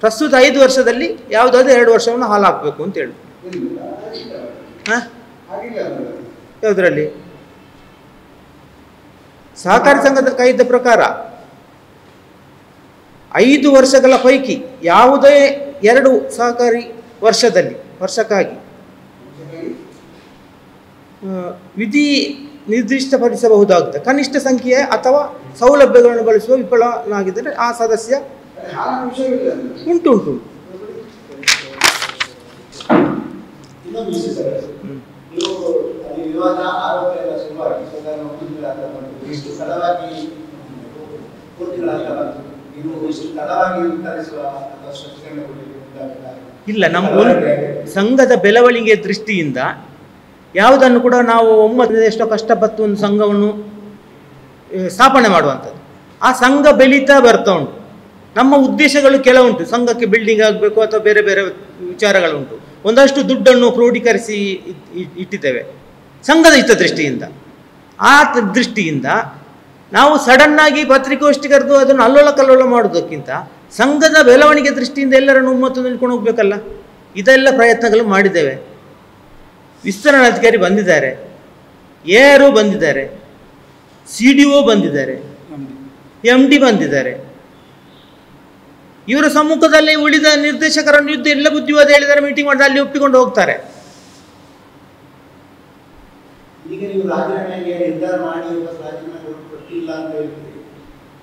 ಪ್ರಸ್ತುತ 5 ವರ್ಷದಲ್ಲಿ ಯಾವುದಾದ್ರೂ 2 ವರ್ಷವನ್ನು ಹಾಲು ಹಾಕಬೇಕು ಅಂತ ಹೇಳಿ. ಯಾವುದರಲ್ಲಿ? ಸಹಕಾರಿ ಸಂಘದ ಕಾಯ್ದೆ ಪ್ರಕಾರ 5 ವರ್ಷಗಳ ಪೈಕಿ ಯಾವುದೇ 2 ಸಹಕಾರಿ ವರ್ಷಕ್ಕಾಗಿ ವಿಧಿ ನಿರ್ದಿಷ್ಟಪಡಿಸಬಹುದಾಗಿದೆ ಕನಿಷ್ಠ ಸಂಖ್ಯೆ ಅಥವಾ ಸೌಲಭ್ಯಗಳನ್ನು ಬಳಸುವ ವಿಫಲನಾಗಿದ್ದರೆ ಆ ಸದಸ್ಯ ಉಂಟು. ಇಲ್ಲ, ನಮ್ಮ ಸಂಘದ ಬೆಳವಣಿಗೆ ದೃಷ್ಟಿಯಿಂದ ಯಾವುದನ್ನು ಕೂಡ ನಾವು ಎಷ್ಟೋ ಕಷ್ಟಪಟ್ಟು ಒಂದು ಸಂಘವನ್ನು ಸ್ಥಾಪನೆ ಮಾಡುವಂಥದ್ದು. ಆ ಸಂಘ ಬೆಳೀತಾ ಬರ್ತಾ ಉಂಟು. ನಮ್ಮ ಉದ್ದೇಶಗಳು ಕೆಲವುಂಟು. ಸಂಘಕ್ಕೆ ಬಿಲ್ಡಿಂಗ್ ಆಗಬೇಕು ಅಥವಾ ಬೇರೆ ಬೇರೆ ವಿಚಾರಗಳುಂಟು. ಒಂದಷ್ಟು ದುಡ್ಡನ್ನು ಕ್ರೋಢೀಕರಿಸಿ ಇಟ್ಟಿದ್ದೇವೆ ಸಂಘದ ಹಿತದೃಷ್ಟಿಯಿಂದ. ಆ ದೃಷ್ಟಿಯಿಂದ ನಾವು ಸಡನ್ನಾಗಿ ಪತ್ರಿಕೋಷ್ಠಿ ಕರೆದು ಅದನ್ನು ಅಲ್ಲೋಲ ಕಲ್ಲೋಲ ಮಾಡೋದಕ್ಕಿಂತ ಸಂಘದ ಬೆಳವಣಿಗೆ ದೃಷ್ಟಿಯಿಂದ ಎಲ್ಲರನ್ನು ಒಮ್ಮತ್ತು ನಿಲ್ಕೊಂಡು ಹೋಗ್ಬೇಕಲ್ಲ. ಇದೆಲ್ಲ ಪ್ರಯತ್ನಗಳು ಮಾಡಿದ್ದೇವೆ. ವಿಸ್ತರಣಾಧಿಕಾರಿ ಬಂದಿದ್ದಾರೆ, ARO ಬಂದಿದ್ದಾರೆ, CDO ಬಂದಿದ್ದಾರೆ, MD ಬಂದಿದ್ದಾರೆ. ಇವರ ಸಮ್ಮುಖದಲ್ಲಿ ಉಳಿದ ನಿರ್ದೇಶಕರನ್ನು ಎಲ್ಲ ಬುದ್ಧಿವಾದ ಹೇಳಿದರೆ ಮೀಟಿಂಗ್ ಮಾಡಿದ್ರೆ ಅಲ್ಲಿ ಒಪ್ಪಿಕೊಂಡು ಹೋಗ್ತಾರೆ. ಈಗ ನೀವು ರಾಜೀನಾಮೆಗೆ ನಿರ್ಧಾರ ಮಾಡಿ ರಾಜೀನಾಮೆ ಕೊಟ್ಟಿಲ್ಲ ಅಂತ ಹೇಳ್ತೀರಿ,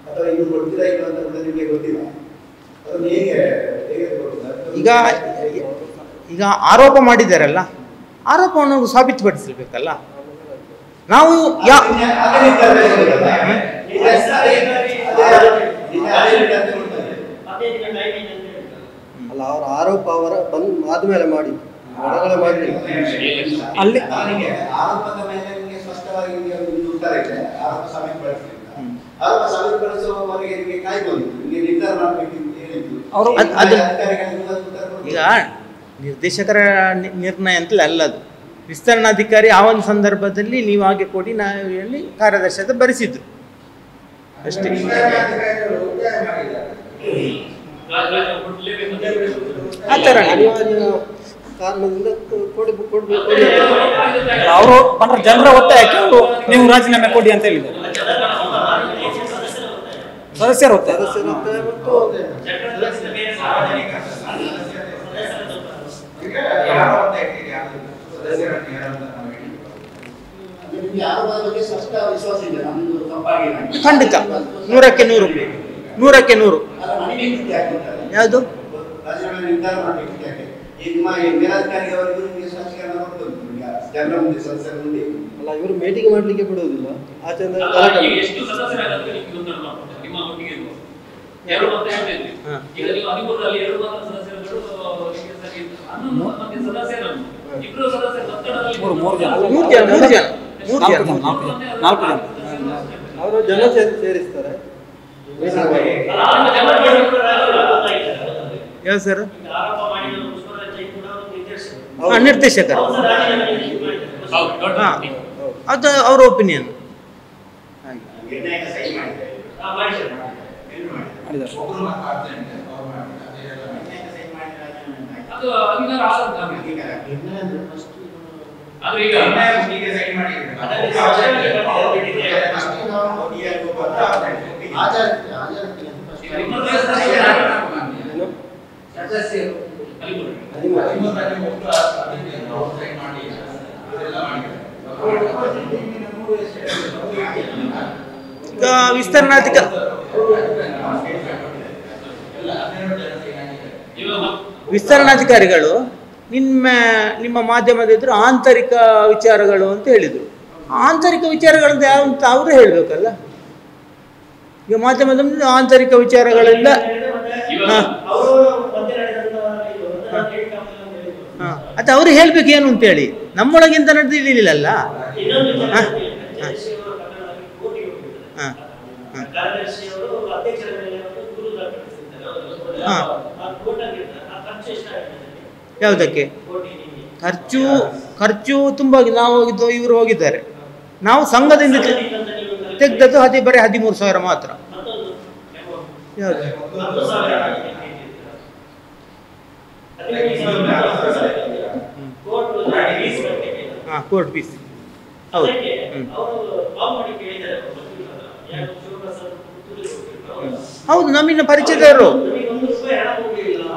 ಅಥವಾ ಇದು ಕೊಡ್ತೀರಾ ಇಲ್ಲ ಅಂತ ಕೂಡ ನಿಮಗೆ ಗೊತ್ತಿಲ್ಲ. ಅದನ್ನು ಹೇಗೆ ಈಗ ಆರೋಪ ಮಾಡಿದ್ದಾರಲ್ಲ, ಆರೋಪವನ್ನು ಸಾಬೀತುಪಡಿಸಬೇಕಲ್ಲ. ನಾವು ಅಲ್ಲ, ಅವರ ಆರೋಪ ಆದ್ಮೇಲೆ ಮಾಡಿ ಅಲ್ಲಿ ಆರೋಪದ ಮೇಲೆ ನಿಮಗೆ ಸ್ಪಷ್ಟವಾಗಿ ಉತ್ತರ ಇದೆ. ಆರೋಪ ಸಾಬೀತುಪಡಿಸುವವರೆಗೆ ನಿಮಗೆ ಕಾಯ್ಬೋದು, ನಿಮಗೆ ನಿರ್ಧಾರ ಮಾಡಬೇಕು ಅಂತ ಹೇಳಿದ್ದು. ಈಗ ನಿರ್ದೇಶಕರ ನಿರ್ಣಯ ಅಂತಲೇ ಅಲ್ಲದು. ವಿಸ್ತರಣಾಧಿಕಾರಿ ಆ ಒಂದು ಸಂದರ್ಭದಲ್ಲಿ ನೀವು ಹಾಗೆ ಕೊಡಿ ನಾವು ಹೇಳಿ ಕಾರ್ಯದರ್ಶಿ ಅಂತ ಬರೆಸಿದ್ರು ಅಷ್ಟೇ. ಆ ಥರ ಕಾರಣದಿಂದ ಕೊಡಬೇಕು. ಅವರು ಬಂದ್ರೆ ಜನರ ಒತ್ತಾಯಕ್ಕೆ ನೀವು ರಾಜೀನಾಮೆ ಕೊಡಿ ಅಂತ ಹೇಳಿದ್ದಾರೆ. ಸದಸ್ಯರ ಒತ್ತಾಯ ಖಂಡಿತ 100ಕ್ಕೆ 100 ಯಾವುದು ಅಲ್ಲ, ಇವರು ಮೀಟಿಂಗ್ ಮಾಡ್ಲಿಕ್ಕೆ ಬಿಡುವುದಿಲ್ಲ. ಅವರು ಜನ ಸೇರಿಸ್ತಾರೆ. ಯಾವ ಸರ್? ನಿರ್ದೇಶಕರು, ಅದು ಅವರ ಒಪಿನಿಯನ್. ಅದು ಅಧಿಕಾರ ಆದಂತ ಆದ್ರೆ ಈಗ ಸೈನ್ ಮಾಡಿ ಈಗ ವಿಸ್ತರಣಾಧಿಕಾರಿಗಳು ನಿಮ್ಮ ಮಾಧ್ಯಮದ ಇದ್ರು ಆಂತರಿಕ ವಿಚಾರಗಳು ಅಂತ ಹೇಳಿದರು. ಆಂತರಿಕ ವಿಚಾರಗಳಂತ ಯಾವ ಅಂತ ಅವರೇ ಹೇಳಬೇಕಲ್ಲ. ಈಗ ಮಾಧ್ಯಮದ ಆಂತರಿಕ ವಿಚಾರಗಳೆಲ್ಲ ಅದು ಅವರು ಹೇಳ್ಬೇಕು ಏನು ಅಂತೇಳಿ, ನಮ್ಮೊಳಗಿಂತ ನಡೆದಿರಲಿಲ್ಲಲ್ಲ. ಯಾವುದಕ್ಕೆ ಖರ್ಚು ತುಂಬ ನಾವು ಹೋಗಿದ್ದು, ಇವರು ಹೋಗಿದ್ದಾರೆ. ನಾವು ಸಂಘದಿಂದ ತೆಗೆದದ್ದು ಬರೀ 13,000 ಮಾತ್ರ. ಯಾವುದು ಕೋರ್ಟ್ ಫೀಸ್. ಹೌದು. ಹೌದು, ನಮ್ಮಿನ್ನ ಪರಿಚಯದವರು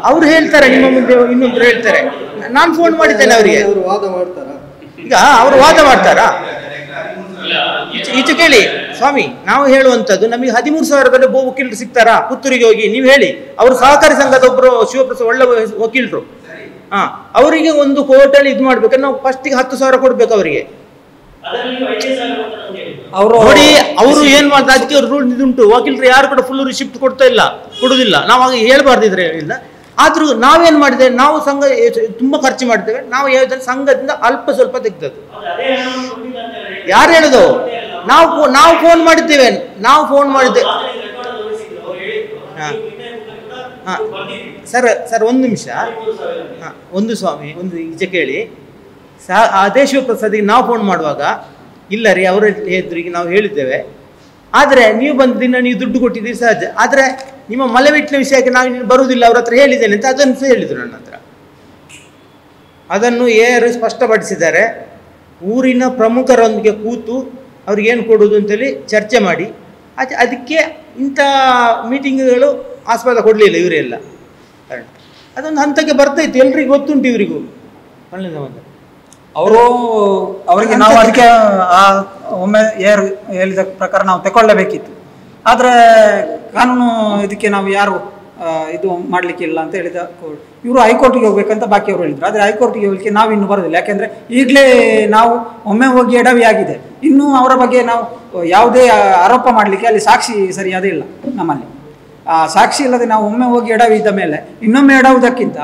ಅವ್ರು ಹೇಳ್ತಾರೆ, ನಿಮ್ಮ ಮುಂದೆ ಇನ್ನೊಬ್ರು ಹೇಳ್ತಾರೆ. ನಾನು ಫೋನ್ ಮಾಡಿದ್ದೇನೆ ಅವರಿಗೆ. ಈಗ ಅವರು ವಾದ ಮಾಡ್ತಾರಾ? ಈಚೆ ಕೇಳಿ ಸ್ವಾಮಿ, ನಾವು ಹೇಳುವಂಥದ್ದು ನಮಗೆ 13,000 ವಕೀಲರು ಸಿಗ್ತಾರಾ ಪುತ್ತೂರಿಗೆ ಹೋಗಿ? ನೀವು ಹೇಳಿ. ಅವರು ಸಹಕಾರಿ ಸಂಘದ ಒಬ್ಬರು ಶಿವಪ್ರಸಾದ್ ಒಳ್ಳೆ ವಕೀಲರು. ಅವರಿಗೆ ಒಂದು ಕೋರ್ಟಲ್ಲಿ ಇದು ಮಾಡ್ಬೇಕಾದ್ರೆ ನಾವು ಫಸ್ಟಿಗೆ 10,000 ಕೊಡ್ಬೇಕು ಅವರಿಗೆ. ನೋಡಿ ಅವರು ಏನ್ ಮಾಡ್ತಾರೆ, ಅದಕ್ಕೆ ರೂಲ್ ಇದುಂಟು. ವಕೀಲರು ಯಾರು ಕೂಡ ಫುಲ್ ರಿಸಿಪ್ಟ್ ಕೊಡುದಿಲ್ಲ. ನಾವು ಹಾಗೆ ಹೇಳ್ಬಾರ್ದಿದ್ರೆ ಇಲ್ಲ. ಆದ್ರೂ ನಾವೇನ್ ಮಾಡಿದ್ದೇವೆ, ನಾವು ಸಂಘ ತುಂಬಾ ಖರ್ಚು ಮಾಡ್ತೇವೆ. ನಾವು ಹೇಳಿದ್ರೆ ಸಂಘದಿಂದ ಅಲ್ಪ ಸ್ವಲ್ಪ ತೆಗ್ದದ್ದು. ಯಾರು ಹೇಳುದು? ನಾವು ಫೋನ್ ಮಾಡಿದ್ದೇವೆ. ಸರ್ ಒಂದು ನಿಮಿಷ. ಒಂದು ಸ್ವಾಮಿ, ಒಂದು ಈಚೆ ಕೇಳಿ. ಅದೇ ಶಿವಪ್ರಸಾದಿಗೆ ನಾವು ಫೋನ್ ಮಾಡುವಾಗ ಇಲ್ಲ ರೀ ಅವರ ಎದುರಿಗೆ ನಾವು ಹೇಳಿದ್ದೇವೆ, ಆದರೆ ನೀವು ಬಂದ ದಿನ ನೀವು ದುಡ್ಡು ಕೊಟ್ಟಿದ್ದೀರಿ ಸಹಜ, ಆದರೆ ನಿಮ್ಮ ಮಲೆಬೆಟ್ಟಿನ ವಿಷಯಕ್ಕೆ ನಾನು ಬರುವುದಿಲ್ಲ ಅವ್ರ ಹತ್ರ ಹೇಳಿದ್ದೇನೆ ಅಂತ ಅದನ್ನು ಸಹ ಹೇಳಿದರು ನನ್ನ ಹತ್ರ. ಅದನ್ನು ಏರು ಸ್ಪಷ್ಟಪಡಿಸಿದ್ದಾರೆ. ಊರಿನ ಪ್ರಮುಖರೊಂದಿಗೆ ಕೂತು ಅವ್ರಿಗೇನು ಕೊಡುವುದು ಅಂತೇಳಿ ಚರ್ಚೆ ಮಾಡಿ ಅದಕ್ಕೆ ಇಂಥ ಮೀಟಿಂಗ್ಗಳು ಆಸ್ಪದ ಕೊಡಲಿಲ್ಲ ಇವರೆಲ್ಲ. ಅದೊಂದು ಹಂತಕ್ಕೆ ಬರ್ತೈತೆ, ಎಲ್ರಿಗೂ ಗೊತ್ತುಂಟು ಇವರಿಗೂ. ಅವರಿಗೆ ನಾವು ಅದಕ್ಕೆ ಒಮ್ಮೆ ಹೇಳಿದ ಪ್ರಕಾರ ನಾವು ತಗೊಳ್ಳಬೇಕಿತ್ತು. ಆದರೆ ಕಾನೂನು ಇದಕ್ಕೆ ನಾವು ಯಾರು ಇದು ಮಾಡಲಿಕ್ಕಿಲ್ಲ ಅಂತ ಹೇಳಿದ ಇವರು ಹೈಕೋರ್ಟಿಗೆ ಹೋಗ್ಬೇಕಂತ ಬಾಕಿ ಅವರು ಹೇಳಿದ್ರು. ಆದರೆ ಹೈಕೋರ್ಟಿಗೆ ಹೋಗ್ಲಿಕ್ಕೆ ನಾವು ಇನ್ನೂ ಬರೋದಿಲ್ಲ. ಯಾಕೆಂದರೆ ಈಗಲೇ ನಾವು ಒಮ್ಮೆ ಹೋಗಿ ಎಡವಿ ಆಗಿದೆ. ಇನ್ನೂ ಅವರ ಬಗ್ಗೆ ನಾವು ಯಾವುದೇ ಆರೋಪ ಮಾಡಲಿಕ್ಕೆ ಅಲ್ಲಿ ಸಾಕ್ಷಿ ಸರಿಯಾದ ಇಲ್ಲ ನಮ್ಮಲ್ಲಿ. ಸಾಕ್ಷಿ ಇಲ್ಲದೆ ನಾವು ಒಮ್ಮೆ ಹೋಗಿ ಎಡವಿದ್ದ ಮೇಲೆ ಇನ್ನೊಮ್ಮೆ ಎಡವುವುದಕ್ಕಿಂತ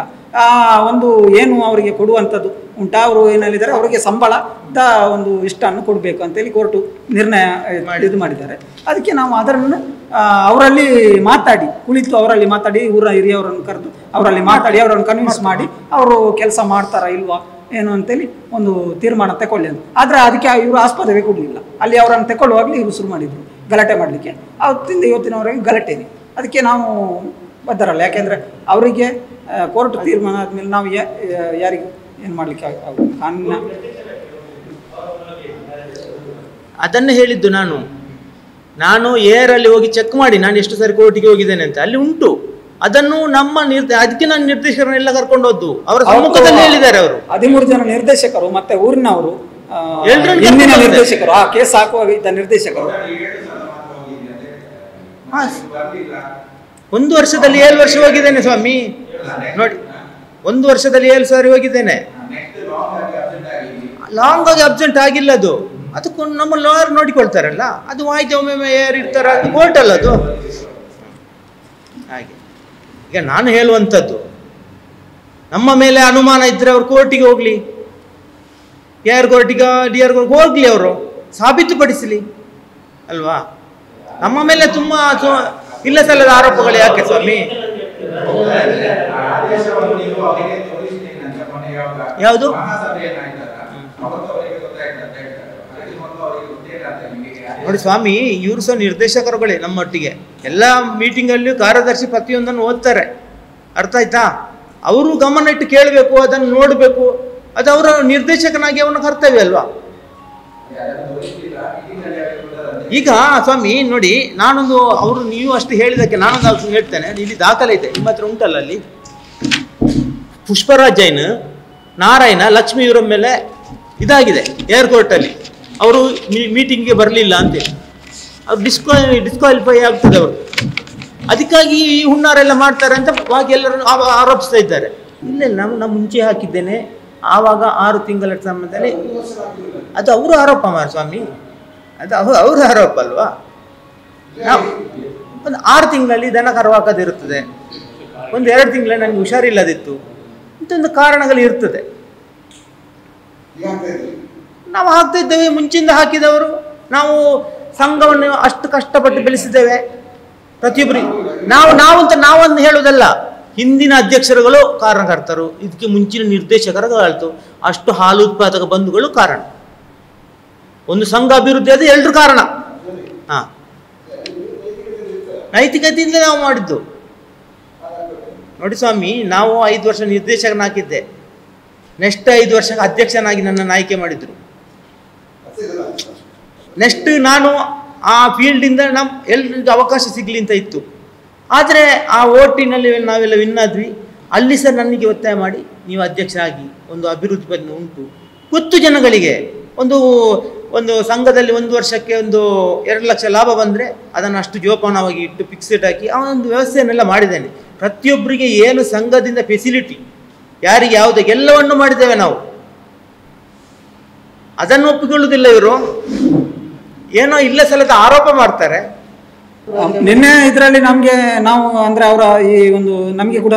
ಒಂದು ಏನು ಅವರಿಗೆ ಕೊಡುವಂಥದ್ದು ಉಂಟಾ, ಅವರು ಏನು ಹೇಳಿದ್ದಾರೆ, ಅವರಿಗೆ ಸಂಬಳದ ಒಂದು ಇಷ್ಟನ್ನು ಕೊಡಬೇಕು ಅಂತೇಳಿ ಕೋರ್ಟು ನಿರ್ಣಯ ಇದು ಮಾಡಿದ್ದಾರೆ. ಅದಕ್ಕೆ ನಾವು ಅದನ್ನು ಅವರಲ್ಲಿ ಮಾತಾಡಿ ಅವರಲ್ಲಿ ಮಾತಾಡಿ ಊರ ಹಿರಿಯವರನ್ನು ಕರೆದು ಅವರಲ್ಲಿ ಮಾತಾಡಿ ಅವರನ್ನು ಕನ್ವಿನ್ಸ್ ಮಾಡಿ ಅವರು ಕೆಲಸ ಮಾಡ್ತಾರಾ ಇಲ್ವಾ ಏನು ಅಂತೇಳಿ ಒಂದು ತೀರ್ಮಾನ ತಗೊಳ್ಳಿ ಅಂತ. ಆದರೆ ಅದಕ್ಕೆ ಇವರು ಆಸ್ಪದವೇ ಕೊಡಲಿಲ್ಲ. ಅಲ್ಲಿ ಅವರನ್ನು ತಗೊಳ್ಳುವಾಗಲೇ ಇವರು ಶುರು ಮಾಡಿದರು ಗಲಾಟೆ ಮಾಡಲಿಕ್ಕೆ. ಅವತ್ತಿಂದ ಇವತ್ತಿನವರೆಗೆ ಗಲಾಟೆನೇ. ಅದಕ್ಕೆ ನಾವು ಬದ್ಧರಲ್ಲ. ಯಾಕೆಂದರೆ ಅವರಿಗೆ ಕೋರ್ಟ್ ತೀರ್ಮಾನ ಆದಮೇಲೆ ನಾವು ಯಾರಿಗೂ ಏನು ಮಾಡಲಿಕ್ಕೆ ಆಗೋದು ಕಾನೂನಿನ. ಅದನ್ನು ಹೇಳಿದ್ದು ನಾನು ಏರಲ್ಲಿ ಹೋಗಿ ಚೆಕ್ ಮಾಡಿ ನಾನು ಎಷ್ಟು ಸಾರಿ ಕೋರ್ಟಿಗೆ ಹೋಗಿದ್ದೇನೆ ಅಂತ ಅಲ್ಲಿ ಉಂಟು. ಅದನ್ನು ನಮ್ಮ ಅದಕ್ಕೆ ನಾನು ನಿರ್ದೇಶಕರನ್ನೆಲ್ಲ ಕರ್ಕೊಂಡು ಹೋದ್ದು ಅವರ ಸಮ್ಮುಖದಲ್ಲಿ ಹೇಳಿದ್ದಾರೆ. ಅವರು 13 ಜನ ನಿರ್ದೇಶಕರು ಮತ್ತೆ ಊರಿನವರು ಹಿಂದಿನ ನಿರ್ದೇಶಕರು, ಆ ಕೇಸ್ ಹಾಕುವಾಗ ಇದ್ದ ನಿರ್ದೇಶಕರು. 1 ವರ್ಷದಲ್ಲಿ 7 ವರ್ಷ ಹೋಗಿದ್ದೇನೆ ಸ್ವಾಮಿ. ನೋಡಿ 1 ವರ್ಷದಲ್ಲಿ 7 ಸಾರಿ ಹೋಗಿದ್ದೇನೆ. ಲಾಂಗ್ ಆಗಿ ಅಬ್ಸೆಂಟ್ ಆಗಿಲ್ಲ. ಅದಕ್ಕೂ ನಮ್ಮ ಲಾಯರ್ ನೋಡಿಕೊಳ್ತಾರಲ್ಲ, ಅದು ವಾಯ್ದೆ ಒಮ್ಮೆ ಯಾರು ಇರ್ತಾರ, ಅದು ಕೋರ್ಟ್ ಅಲ್ಲ ಅದು. ಹಾಗೆ ಈಗ ನಾನು ಹೇಳುವಂಥದ್ದು, ನಮ್ಮ ಮೇಲೆ ಅನುಮಾನ ಇದ್ರೆ ಅವರು ಕೋರ್ಟಿಗೆ ಹೋಗ್ಲಿ, ಯಾರು ಕೋರ್ಟಿಗೆ ಡಿಆರ್ ಹೋಗ್ಲಿ, ಅವರು ಸಾಬೀತುಪಡಿಸಲಿ ಅಲ್ವಾ. ನಮ್ಮ ಮೇಲೆ ತುಂಬಾ ಇಲ್ಲ ಸಲ್ಲದ ಆರೋಪಗಳು ಯಾಕೆ ಸ್ವಾಮಿ? ಯಾವುದು ನೋಡಿ ಸ್ವಾಮಿ, ಇವರು ಸಹ ನಿರ್ದೇಶಕರುಗಳೇ ನಮ್ಮೊಟ್ಟಿಗೆ. ಎಲ್ಲ ಮೀಟಿಂಗಲ್ಲಿಯೂ ಕಾರ್ಯದರ್ಶಿ ಪ್ರತಿಯೊಂದನ್ನು ಓದ್ತಾರೆ, ಅರ್ಥ ಆಯ್ತಾ? ಅವರು ಗಮನ ಇಟ್ಟು ಕೇಳಬೇಕು, ಅದನ್ನು ನೋಡಬೇಕು. ಅದು ಅವರ ನಿರ್ದೇಶಕನಾಗಿ ಅವನ ಕರ್ತವ್ಯ ಅಲ್ವಾ. ಈಗ ಸ್ವಾಮಿ ನೋಡಿ, ನಾನೊಂದು ಅವರು ನೀವು ಅಷ್ಟು ಹೇಳಿದಕ್ಕೆ ನಾನೊಂದು ಹೇಳ್ತೇನೆ. ಇಲ್ಲಿ ದಾಖಲೆ ಇದೆ, ನಿಮ್ಮ ಹತ್ರ ಉಂಟಲ್ಲ. ಅಲ್ಲಿ ಪುಷ್ಪರಾಜ್ ಜೈನ್, ನಾರಾಯಣ, ಲಕ್ಷ್ಮೀ ಇವರ ಮೇಲೆ ಇದಾಗಿದೆ ಏರ್ಪೋರ್ಟಲ್ಲಿ. ಅವರು ಮೀಟಿಂಗ್ಗೆ ಬರಲಿಲ್ಲ ಅಂತೇಳಿ ಅವ್ರು ಡಿಸ್ಕ್ವಾಲಿಫೈ ಆಗ್ತದೆ ಅವರು. ಅದಕ್ಕಾಗಿ ಈ ಹುನ್ನಾರೆಲ್ಲ ಮಾಡ್ತಾರೆ ಅಂತ ಬಾಕಿ ಎಲ್ಲರೂ ಆರೋಪಿಸ್ತಾ ಇದ್ದಾರೆ. ಇಲ್ಲ, ನಾನು ಮುಂಚೆ ಹಾಕಿದ್ದೇನೆ, ಆವಾಗ 6 ತಿಂಗಳ ಸಂಬಂಧದಲ್ಲಿ. ಅದು ಅವರು ಆರೋಪ ಸ್ವಾಮಿ, ಅದು ಅವರ ಆರೋಪ ಅಲ್ವಾ. ನಾವು ಒಂದು 6 ತಿಂಗಳಲ್ಲಿ ದನ ಕರು ಹಾಕೋದಿರುತ್ತದೆ, ಒಂದು 2 ತಿಂಗಳಲ್ಲಿ ನನಗೆ ಹುಷಾರಿಲ್ಲದಿತ್ತು, ಇಂಥೊಂದು ಕಾರಣಗಳು ಇರ್ತದೆ. ನಾವು ಹಾಕ್ತಾ ಇದ್ದೇವೆ, ಮುಂಚಿಂದ ಹಾಕಿದವರು. ನಾವು ಸಂಘವನ್ನು ಅಷ್ಟು ಕಷ್ಟಪಟ್ಟು ಬೆಳೆಸಿದ್ದೇವೆ ಪ್ರತಿಯೊಬ್ಬರಿಗೆ. ನಾವಂತ ಹೇಳೋದಲ್ಲ, ಹಿಂದಿನ ಅಧ್ಯಕ್ಷರುಗಳು ಕಾರಣಕರ್ತರು, ಇದಕ್ಕೆ ಮುಂಚಿನ ನಿರ್ದೇಶಕರುಗಳಾಯ್ತು, ಅಷ್ಟು ಹಾಲು ಉತ್ಪಾದಕ ಬಂಧುಗಳು ಕಾರಣ. ಒಂದು ಸಂಘ ಅಭಿವೃದ್ಧಿ ಅದು ಎಲ್ಲರೂ ಕಾರಣ. ನೈತಿಕತೆಯಿಂದ ನಾವು ಮಾಡಿದ್ದು. ನೋಡಿ ಸ್ವಾಮಿ, ನಾವು 5 ವರ್ಷ ನಿರ್ದೇಶಕನಾಗಿದ್ದೆ, ನೆಕ್ಸ್ಟ್ 5 ವರ್ಷಕ್ಕೆ ಅಧ್ಯಕ್ಷನಾಗಿ ನನ್ನನ್ನು ಆಯ್ಕೆ ಮಾಡಿದ್ರು. ನೆಕ್ಸ್ಟ್ ನಾನು ಆ ಫೀಲ್ಡಿಂದ ಎಲ್ರಿಗೂ ಅವಕಾಶ ಸಿಗಲಿ ಅಂತ ಇತ್ತು. ಆದರೆ ಆ ಓಟಿನಲ್ಲಿ ನಾವೆಲ್ಲ ವಿನ್ ಆದ್ವಿ. ಅಲ್ಲಿ ಸಹ ನನಗೆ ಒತ್ತಾಯ ಮಾಡಿ ನೀವು ಅಧ್ಯಕ್ಷ ಆಗಿ ಒಂದು ಅಭಿವೃದ್ಧಿ ಬಂದು ಉಂಟು ಗೊತ್ತು ಜನಗಳಿಗೆ. ಒಂದು ಸಂಘದಲ್ಲಿ 1 ವರ್ಷಕ್ಕೆ ಒಂದು 2 ಲಕ್ಷ ಲಾಭ ಬಂದರೆ ಅದನ್ನು ಅಷ್ಟು ಜೋಪಾನವಾಗಿ ಇಟ್ಟು ಫಿಕ್ಸೆಡ್ ಹಾಕಿ ಆ ಒಂದು ವ್ಯವಸ್ಥೆಯನ್ನೆಲ್ಲ ಮಾಡಿದ್ದೇನೆ. ಪ್ರತಿಯೊಬ್ಬರಿಗೆ ಏನು ಸಂಘದಿಂದ ಫೆಸಿಲಿಟಿ, ಯಾರಿಗೆ ಯಾವುದಕ್ಕೆ ಎಲ್ಲವನ್ನು ಮಾಡಿದ್ದೇವೆ ನಾವು. ಅದನ್ನು ಒಪ್ಪಿಕೊಳ್ಳುವುದಿಲ್ಲ ಇವರು, ಏನೋ ಇಲ್ಲ ಸಲದ ಆರೋಪ ಮಾಡ್ತಾರೆ. ನಿನ್ನೆ ಇದರಲ್ಲಿ ನಮಗೆ ನಾವು ಅಂದರೆ ಅವರ ಈ ಒಂದು ನಮಗೆ ಕೂಡ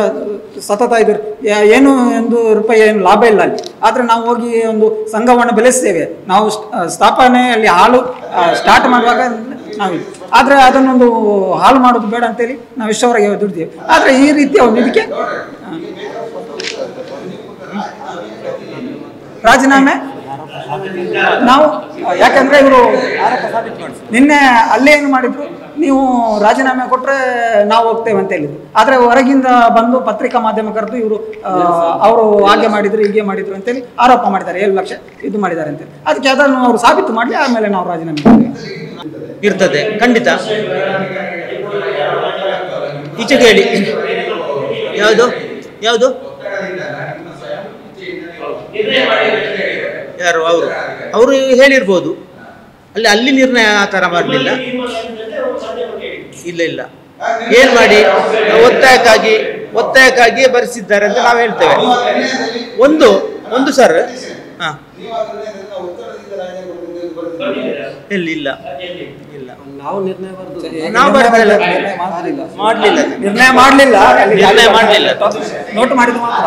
ಸತತ ಇದು ಏನು ₹1 ಏನು ಲಾಭ ಇಲ್ಲ ಅಲ್ಲಿ. ಆದರೆ ನಾವು ಹೋಗಿ ಒಂದು ಸಂಘವನ್ನು ಬೆಳೆಸ್ತೇವೆ. ನಾವು ಸ್ಥಾಪನೆಯಲ್ಲಿ ಹಾಲು ಸ್ಟಾರ್ಟ್ ಮಾಡುವಾಗ ನಾವು, ಆದರೆ ಅದನ್ನೊಂದು ಹಾಲು ಮಾಡೋದು ಬೇಡ ಅಂತೇಳಿ ನಾವು ಇಷ್ಟವರೆಗೆ ದುಡ್ತೀವಿ. ಆದರೆ ಈ ರೀತಿಯ ಒಂದು ಇದಕ್ಕೆ ರಾಜೀನಾಮೆ ನಾವು, ಯಾಕಂದರೆ ಇವರು ನಿನ್ನೆ ಅಲ್ಲೇ ಏನು ಮಾಡಿದ್ರು, ನೀವು ರಾಜೀನಾಮೆ ಕೊಟ್ಟರೆ ನಾವು ಹೋಗ್ತೇವೆ ಅಂತ ಹೇಳಿದ್ರು. ಆದರೆ ಹೊರಗಿಂದ ಬಂದು ಪತ್ರಿಕಾ ಮಾಧ್ಯಮ ಕರೆದು ಇವರು ಅವರು ಹಾಗೆ ಮಾಡಿದ್ರು ಹೀಗೆ ಮಾಡಿದ್ರು ಅಂತೇಳಿ ಆರೋಪ ಮಾಡಿದ್ದಾರೆ. 7 ಲಕ್ಷ ಇದು ಮಾಡಿದ್ದಾರೆ ಅಂತೇಳಿ. ಅದಕ್ಕೆ ಅದನ್ನು ಅವರು ಸಾಬೀತು ಮಾಡಲಿ, ಆಮೇಲೆ ನಾವು ರಾಜೀನಾಮೆ ಇರ್ತದೆ ಖಂಡಿತ. ಈಚೆ ಕೇಳಿ, ಯಾವುದು ಯಾವುದು ಯಾರು ಅವರು ಹೇಳಿರ್ಬೋದು. ಅಲ್ಲಿ ನಿರ್ಣಯ ಆ ಥರ ಮಾಡಲಿಲ್ಲ. ಇಲ್ಲ, ಏನು ಮಾಡಿ ಒತ್ತಾಯಕ್ಕಾಗಿ ಬರೆಸಿದ್ದಾರೆ ಅಂತ ನಾವು ಹೇಳ್ತೇವೆ. ಒಂದು ಸರ್ ಇಲ್ಲ ನಾವು ನಿರ್ಣಯ ಮಾಡಲಿಲ್ಲ. ನೋಟ್ ಮಾಡಿದ ಮಾತ್ರ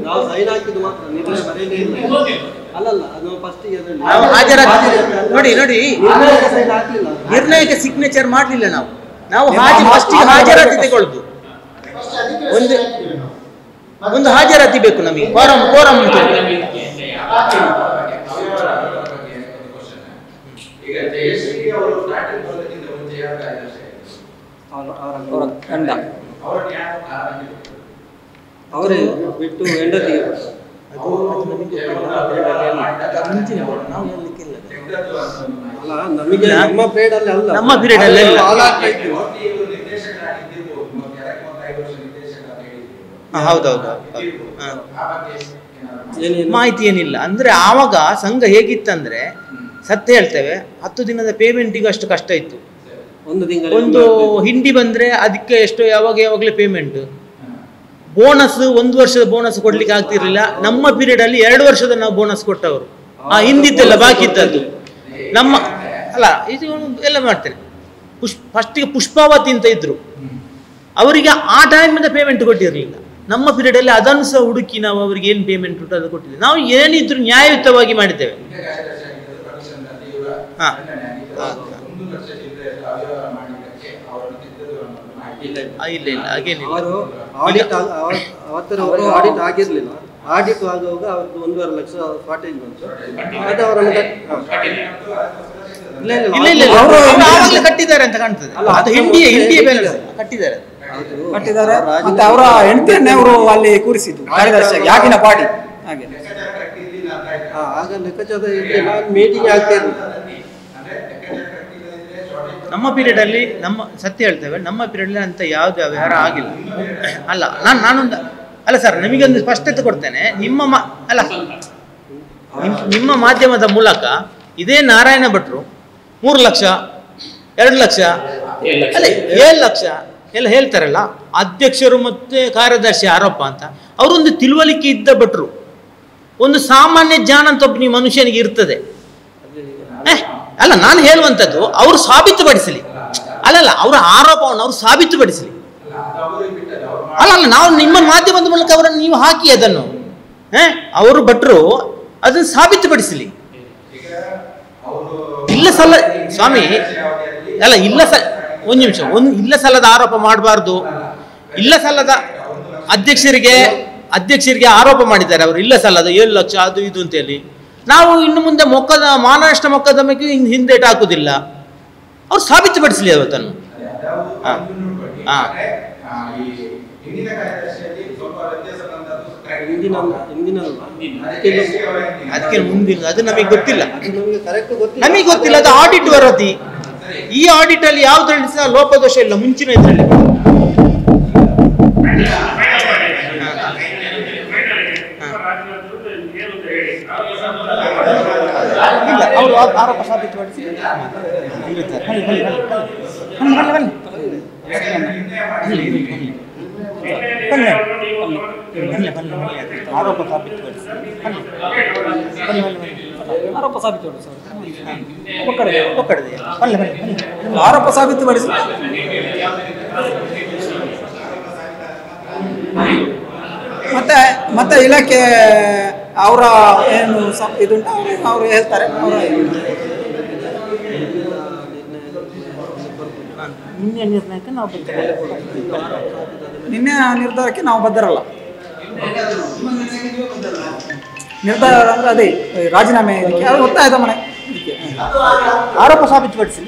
ನಾವು ಸೈನ್ ಹಾಕಿದ್ದು ಮಾತ್ರ, ನಿರ್ಣಯ ಬರೆಯಲೇ ಇಲ್ಲ. ಅಲ್ಲಲ್ಲ, ಅದು ಫಸ್ಟಿಗೆ ನೋಡಿ ನಿರ್ಣಯಕ್ಕೆ ಸಿಗ್ನೇಚರ್ ಮಾಡಲಿಲ್ಲ. ನಾವು ಫಸ್ಟಿಗೆ ಹಾಜರಾತಿ ತಗೊಳ್ಳುದು. ಒಂದು ಹಾಜರಾತಿ ಬೇಕು ನಮಗೆ, ಕೋರಂ ಅಂತ. ಅವರೇ ಬಿಟ್ಟು ಹೆಂಡತಿಗೆ ನಮ್ಮ ಪೀರಿಯಡ್ ಅಲ್ಲಿ ಹೌದೌದು ಮಾಹಿತಿ ಏನಿಲ್ಲ. ಅಂದ್ರೆ ಆವಾಗ ಸಂಘ ಹೇಗಿತ್ತಂದ್ರೆ, ಸತ್ಯ ಹೇಳ್ತೇವೆ, 10 ದಿನದ ಪೇಮೆಂಟಿಗೂ ಅಷ್ಟು ಕಷ್ಟ ಇತ್ತು. ಒಂದು ಹಿಂಡಿ ಬಂದ್ರೆ ಅದಕ್ಕೆ ಎಷ್ಟೋ ಯಾವಾಗಲೇ ಪೇಮೆಂಟ್. ಬೋನಸ್ 1 ವರ್ಷದ ಬೋನಸ್ ಕೊಡ್ಲಿಕ್ಕೆ ಆಗ್ತಿರ್ಲಿಲ್ಲ. ನಮ್ಮ ಪೀರಿಯಡ್ ಅಲ್ಲಿ 2 ವರ್ಷದ ನಾವು ಬೋನಸ್ ಕೊಟ್ಟವರು. ಆ ಹಿಂದಿದ್ದೆಲ್ಲ ಬಾಕಿ ಇದ್ದದ್ದು ನಮ್ಮ ಅಲ್ಲ. ಇದು ಎಲ್ಲ ಮಾಡ್ತೇನೆ. ಫಸ್ಟಿಗೆ ಪುಷ್ಪಾವತಿ ಅಂತ ಇದ್ರು, ಅವರಿಗೆ ಆ ಟೈಮಿಂದ ಪೇಮೆಂಟ್ ಕೊಟ್ಟಿರಲಿಲ್ಲ. ನಮ್ಮ ಪೀರಿಯಡ್ ಅಲ್ಲಿ ಅದನ್ನು ಸಹ ಹುಡುಕಿ ನಾವು ಅವರಿಗೆ ಏನು ಪೇಮೆಂಟ್ ಉಂಟು ಅದು ಕೊಟ್ಟಿದ್ದೇವೆ. ನಾವು ಏನಿದ್ರು ನ್ಯಾಯಯುತವಾಗಿ ಮಾಡಿದ್ದೇವೆ. ಇಲ್ಲ ಹಾಗೇನಿಲ್ಲ. ಅವರು ಆಡಿಟ್ ಆಡಿಟ್ ಆಗಿರಲಿಲ್ಲ. ಆಡಿಟ್ ಆಗುವಾಗ ಅವ್ರದ್ದು 1.5 ಲಕ್ಷ ಶಾರ್ಟೇಜ್ ಬಂತು. ಅದು ಅವರನ್ನು ಆವಾಗಲೇ ಕಟ್ಟಿದ್ದಾರೆ ಅಂತ ಕಾಣ್ತದೆ. ಅದು ಹಿಂಡಿಯ ಬೆಲೆ ಕಟ್ಟಿದ್ದಾರೆ. ಮತ್ತೆ ಅವರ ಹೆಂಡತಿಯನ್ನೇ ಅವರು ಅಲ್ಲಿ ಕೂರಿಸಿದ್ದು ಕಾರ್ಯದರ್ಶಿಯಾಗಿ ಆಗಿನ ಪಾಡಿ ಹಾಗೆ. ಆಗ ಲೆಕ್ಕಾಚಾರ ಇರಲಿಲ್ಲ, ಮೀಟಿಂಗ್ ಆಗ್ತಾ ಇರಲಿಲ್ಲ. ನಮ್ಮ ಪೀರಿಯಡ್ ಅಲ್ಲಿ ಸತ್ಯ ಹೇಳ್ತೇವೆ, ನಮ್ಮ ಪೀರಿಯಡ್ ಅಲ್ಲಿ ಅಂತ ಯಾವ್ದು ವ್ಯವಹಾರ ಆಗಿಲ್ಲ. ಅಲ್ಲ ನಾನೊಂದು ಅಲ್ಲ ಸರ್, ನಿಮಗೊಂದು ಸ್ಪಷ್ಟತೆ ಕೊಡ್ತೇನೆ. ನಿಮ್ಮ ಮಾಧ್ಯಮದ ಮೂಲಕ ಇದೇ ನಾರಾಯಣ ಭಟ್ರು 3 ಲಕ್ಷ 2 ಲಕ್ಷ ಅಲ್ಲ 7 ಲಕ್ಷ ಎಲ್ಲ ಹೇಳ್ತಾರಲ್ಲ, ಅಧ್ಯಕ್ಷರು ಮತ್ತೆ ಕಾರ್ಯದರ್ಶಿ ಆರೋಪ ಅಂತ. ಅವರೊಂದು ತಿಳುವಳಿಕೆ ಇದ್ದ ಭಟ್ರು, ಒಂದು ಸಾಮಾನ್ಯ ಜ್ಞಾನ ಅಂತ ಒಬ್ಬ ಮನುಷ್ಯನಿಗೆ ಇರ್ತದೆ. ಅಲ್ಲ ನಾನು ಹೇಳುವಂಥದ್ದು ಅವರು ಸಾಬೀತುಪಡಿಸಲಿ. ಅಲ್ಲಲ್ಲ, ಅವರ ಆರೋಪವನ್ನು ಅವರು ಸಾಬೀತುಪಡಿಸಲಿ. ಅಲ್ಲ ನಾವು ನಿಮ್ಮ ಮಾಧ್ಯಮದ ಮೂಲಕ ಅವರನ್ನು ನೀವು ಹಾಕಿ ಅದನ್ನು ಅವರು ಭಟ್ರು ಅದನ್ನು ಸಾಬೀತುಪಡಿಸಲಿ. ಇಲ್ಲ ಸಲ್ಲ ಸ್ವಾಮಿ, ಅಲ್ಲ ಇಲ್ಲ ಒಂದು ನಿಮಿಷ, ಇಲ್ಲ ಸಲ್ಲದ ಆರೋಪ ಮಾಡಬಾರ್ದು. ಇಲ್ಲ ಸಲ್ಲದ ಅಧ್ಯಕ್ಷರಿಗೆ ಆರೋಪ ಮಾಡಿದ್ದಾರೆ ಅವರು, ಇಲ್ಲ ಸಲ್ಲದ 7 ಲಕ್ಷ ಅದು ಇದು ಅಂತೇಳಿ. ನಾವು ಇನ್ನು ಮುಂದೆ ಮಾನನಷ್ಟ ಮೊಕದ್ದಮೆಗೆ ಹಿಂದೇಟು ಹಾಕುವುದಿಲ್ಲ. ಅವ್ರು ಸಾಬೀತುಪಡಿಸಲಿ ಅವತ್ತನ್ನು. ಅದಕ್ಕೆ ಮುಂದಿನ ಅದು ನಮಗೆ ಗೊತ್ತಿಲ್ಲ. ಅದು ಆಡಿಟ್ ವರದಿ. ಈ ಆಡಿಟ್ ಅಲ್ಲಿ ಯಾವ್ದ್ರಲ್ಲಿ ಸಹ ಲೋಪದೋಷ ಇಲ್ಲ. ಮುಂಚಿನ ಇದರಲ್ಲಿ ಇಲ್ಲ, ಅವರು ಆರೋಪ ಸಾಬೀತುಪಡಿಸಿ ಆರೋಪ ಸಾಬೀತುಪಡಿಸಿ ಆರೋಪ ಸಾಬೀತುಪಡಿಸಿ ಮತ್ತೆ ಇಲಾಖೆ ಅವರ ಏನು ಇದುಂಟು ಅವರು ಹೇಳ್ತಾರೆ. ನಿನ್ನೆ ನಿರ್ಣಯಕ್ಕೆ ನಾವು ನಿನ್ನೆ ನಿರ್ಧಾರಕ್ಕೆ ನಾವು ಬದ್ಧರಲ್ಲ. ನಿರ್ಧಾರ ಅಂದ್ರೆ ಅದೇ ರಾಜೀನಾಮೆ ಇದಕ್ಕೆ ಅದು ಒತ್ತಾಯದ ಮನೆ ಆರೋಪ ಸಾಬೀತುಪಡಿಸಿ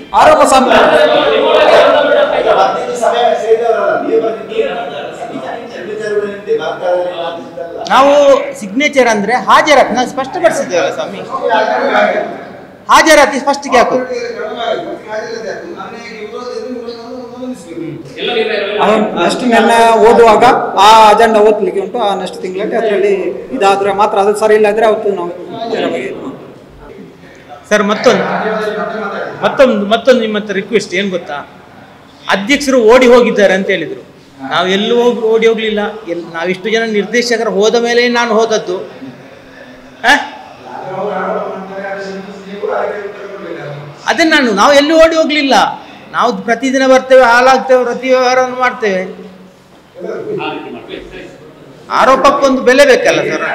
ನಾವು ಸಿಗ್ನೇಚರ್ ಅಂದ್ರೆ ಹಾಜರಾತಿ ನಾವು ಸ್ಪಷ್ಟಪಡಿಸಿದ್ದೇವಲ್ಲ ಸ್ವಾಮಿ. ಹಾಜರಾತಿ ಸ್ಪಷ್ಟಕ್ಕೆ ಹಾಕು. ನೆಕ್ಸ್ಟ್ ನಿರ್ಣಯ ಓದುವಾಗ ಆ ಅಜೆಂಡಾ ಓದ್ಲಿಕ್ಕೆ ಉಂಟು. ಆ ನೆಕ್ಸ್ಟ್ ತಿಂಗಳಲ್ಲಿ ಅದರಲ್ಲಿ ಇದಾದ್ರೆ ಮಾತ್ರ ಅದು ಸರಿ ಇಲ್ಲ ಅಂದ್ರೆ ಅವತ್ತು ನಾವು ಸರ್ ಮತ್ತೊಂದು ನಿಮ್ಮ ಹತ್ರ ರಿಕ್ವೆಸ್ಟ್ ಏನು ಗೊತ್ತಾ, ಅಧ್ಯಕ್ಷರು ಓಡಿ ಹೋಗಿದ್ದಾರೆ ಅಂತ ಹೇಳಿದ್ರು. ನಾವು ಎಲ್ಲೂ ಓಡಿ ಹೋಗ್ಲಿಲ್ಲ. ನಾವಿಷ್ಟು ಜನ ನಿರ್ದೇಶಕರು ಹೋದ ಮೇಲೆ ನಾನು ಹೋದದ್ದು. ಅದೇ ನಾವು ಎಲ್ಲೂ ಓಡಿ ಹೋಗ್ಲಿಲ್ಲ. ನಾವು ಪ್ರತಿದಿನ ಬರ್ತೇವೆ, ಹಾಲಾಗ್ತೇವೆ, ಪ್ರತಿ ವ್ಯವಹಾರವನ್ನು ಮಾಡ್ತೇವೆ. ಆರೋಪಕ್ಕೊಂದು ಬೆಲೆ ಬೇಕಲ್ಲ ಸರ್.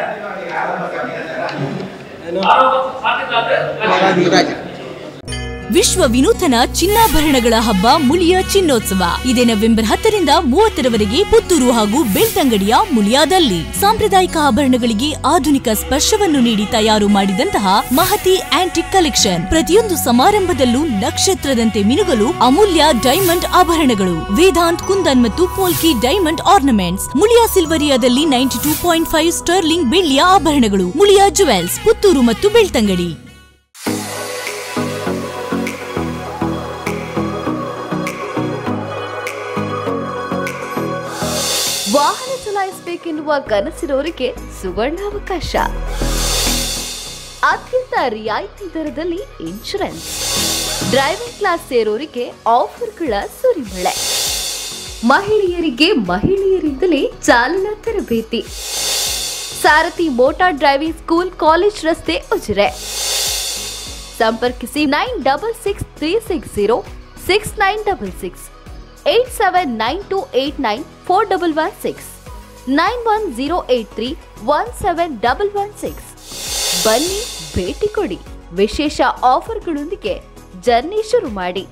ವಿಶ್ವ ವಿನೂತನ ಚಿನ್ನಾಭರಣಗಳ ಹಬ್ಬ ಮುಳಿಯ ಚಿನ್ನೋತ್ಸವ ಇದೇ ನವೆಂಬರ್ 10ರಿಂದ 30ರವರೆಗೆ ಪುತ್ತೂರು ಹಾಗೂ ಬೆಳ್ತಂಗಡಿಯ ಮುಳಿಯಾದಲ್ಲಿ ಸಾಂಪ್ರದಾಯಿಕ ಆಭರಣಗಳಿಗೆ ಆಧುನಿಕ ಸ್ಪರ್ಶವನ್ನು ನೀಡಿ ತಯಾರು ಮಾಡಿದಂತಹ ಮಹತಿ ಆಂಟಿಕ್ ಕಲೆಕ್ಷನ್. ಪ್ರತಿಯೊಂದು ಸಮಾರಂಭದಲ್ಲೂ ನಕ್ಷತ್ರದಂತೆ ಮಿನುಗಲು ಅಮೂಲ್ಯ ಡೈಮಂಡ್ ಆಭರಣಗಳು, ವೇದಾಂತ್, ಕುಂದನ್ ಮತ್ತು ಪೋಲ್ಕಿ ಡೈಮಂಡ್ ಆರ್ನಮೆಂಟ್ಸ್. ಮುಳಿಯಾ ಸಿಲ್ವರಿಯಾದಲ್ಲಿ 92.5 ಸ್ಟರ್ಲಿಂಗ್ ಬೆಳ್ಳಿಯ ಆಭರಣಗಳು. ಮುಳಿಯಾ ಜುವೆಲ್ಸ್, ಪುತ್ತೂರು ಮತ್ತು ಬೆಳ್ತಂಗಡಿ. ವಾಹನ ಚಲಾಯಿಸಬೇಕೆನ್ನುವ ಕನಸಿರೋರಿಗೆ ಸುವರ್ಣಾವಕಾಶ. ಅತ್ಯಂತ ರಿಯಾಯಿತಿ ದರದಲ್ಲಿ ಇನ್ಶೂರೆನ್ಸ್, ಡ್ರೈವಿಂಗ್ ಕ್ಲಾಸ್ ಸೇರೋರಿಗೆ ಆಫರ್ಗಳ ಸುರಿಮಳೆ, ಮಹಿಳೆಯರಿಂದಲೇ ಚಾಲನಾ ತರಬೇತಿ. ಸಾರಥಿ ಮೋಟಾರ್ ಡ್ರೈವಿಂಗ್ ಸ್ಕೂಲ್, ಕಾಲೇಜ್ ರಸ್ತೆ, ಉಜಿರೆ. ಸಂಪರ್ಕಿಸಿ 9663606966 8792894116 9108317116. ಬನ್ನಿ, ಭೇಟಿ ಕೊಡಿ. ವಿಶೇಷ ಆಫರ್ಗಳೊಂದಿಗೆ ಜರ್ನಿ ಶುರು ಮಾಡಿ.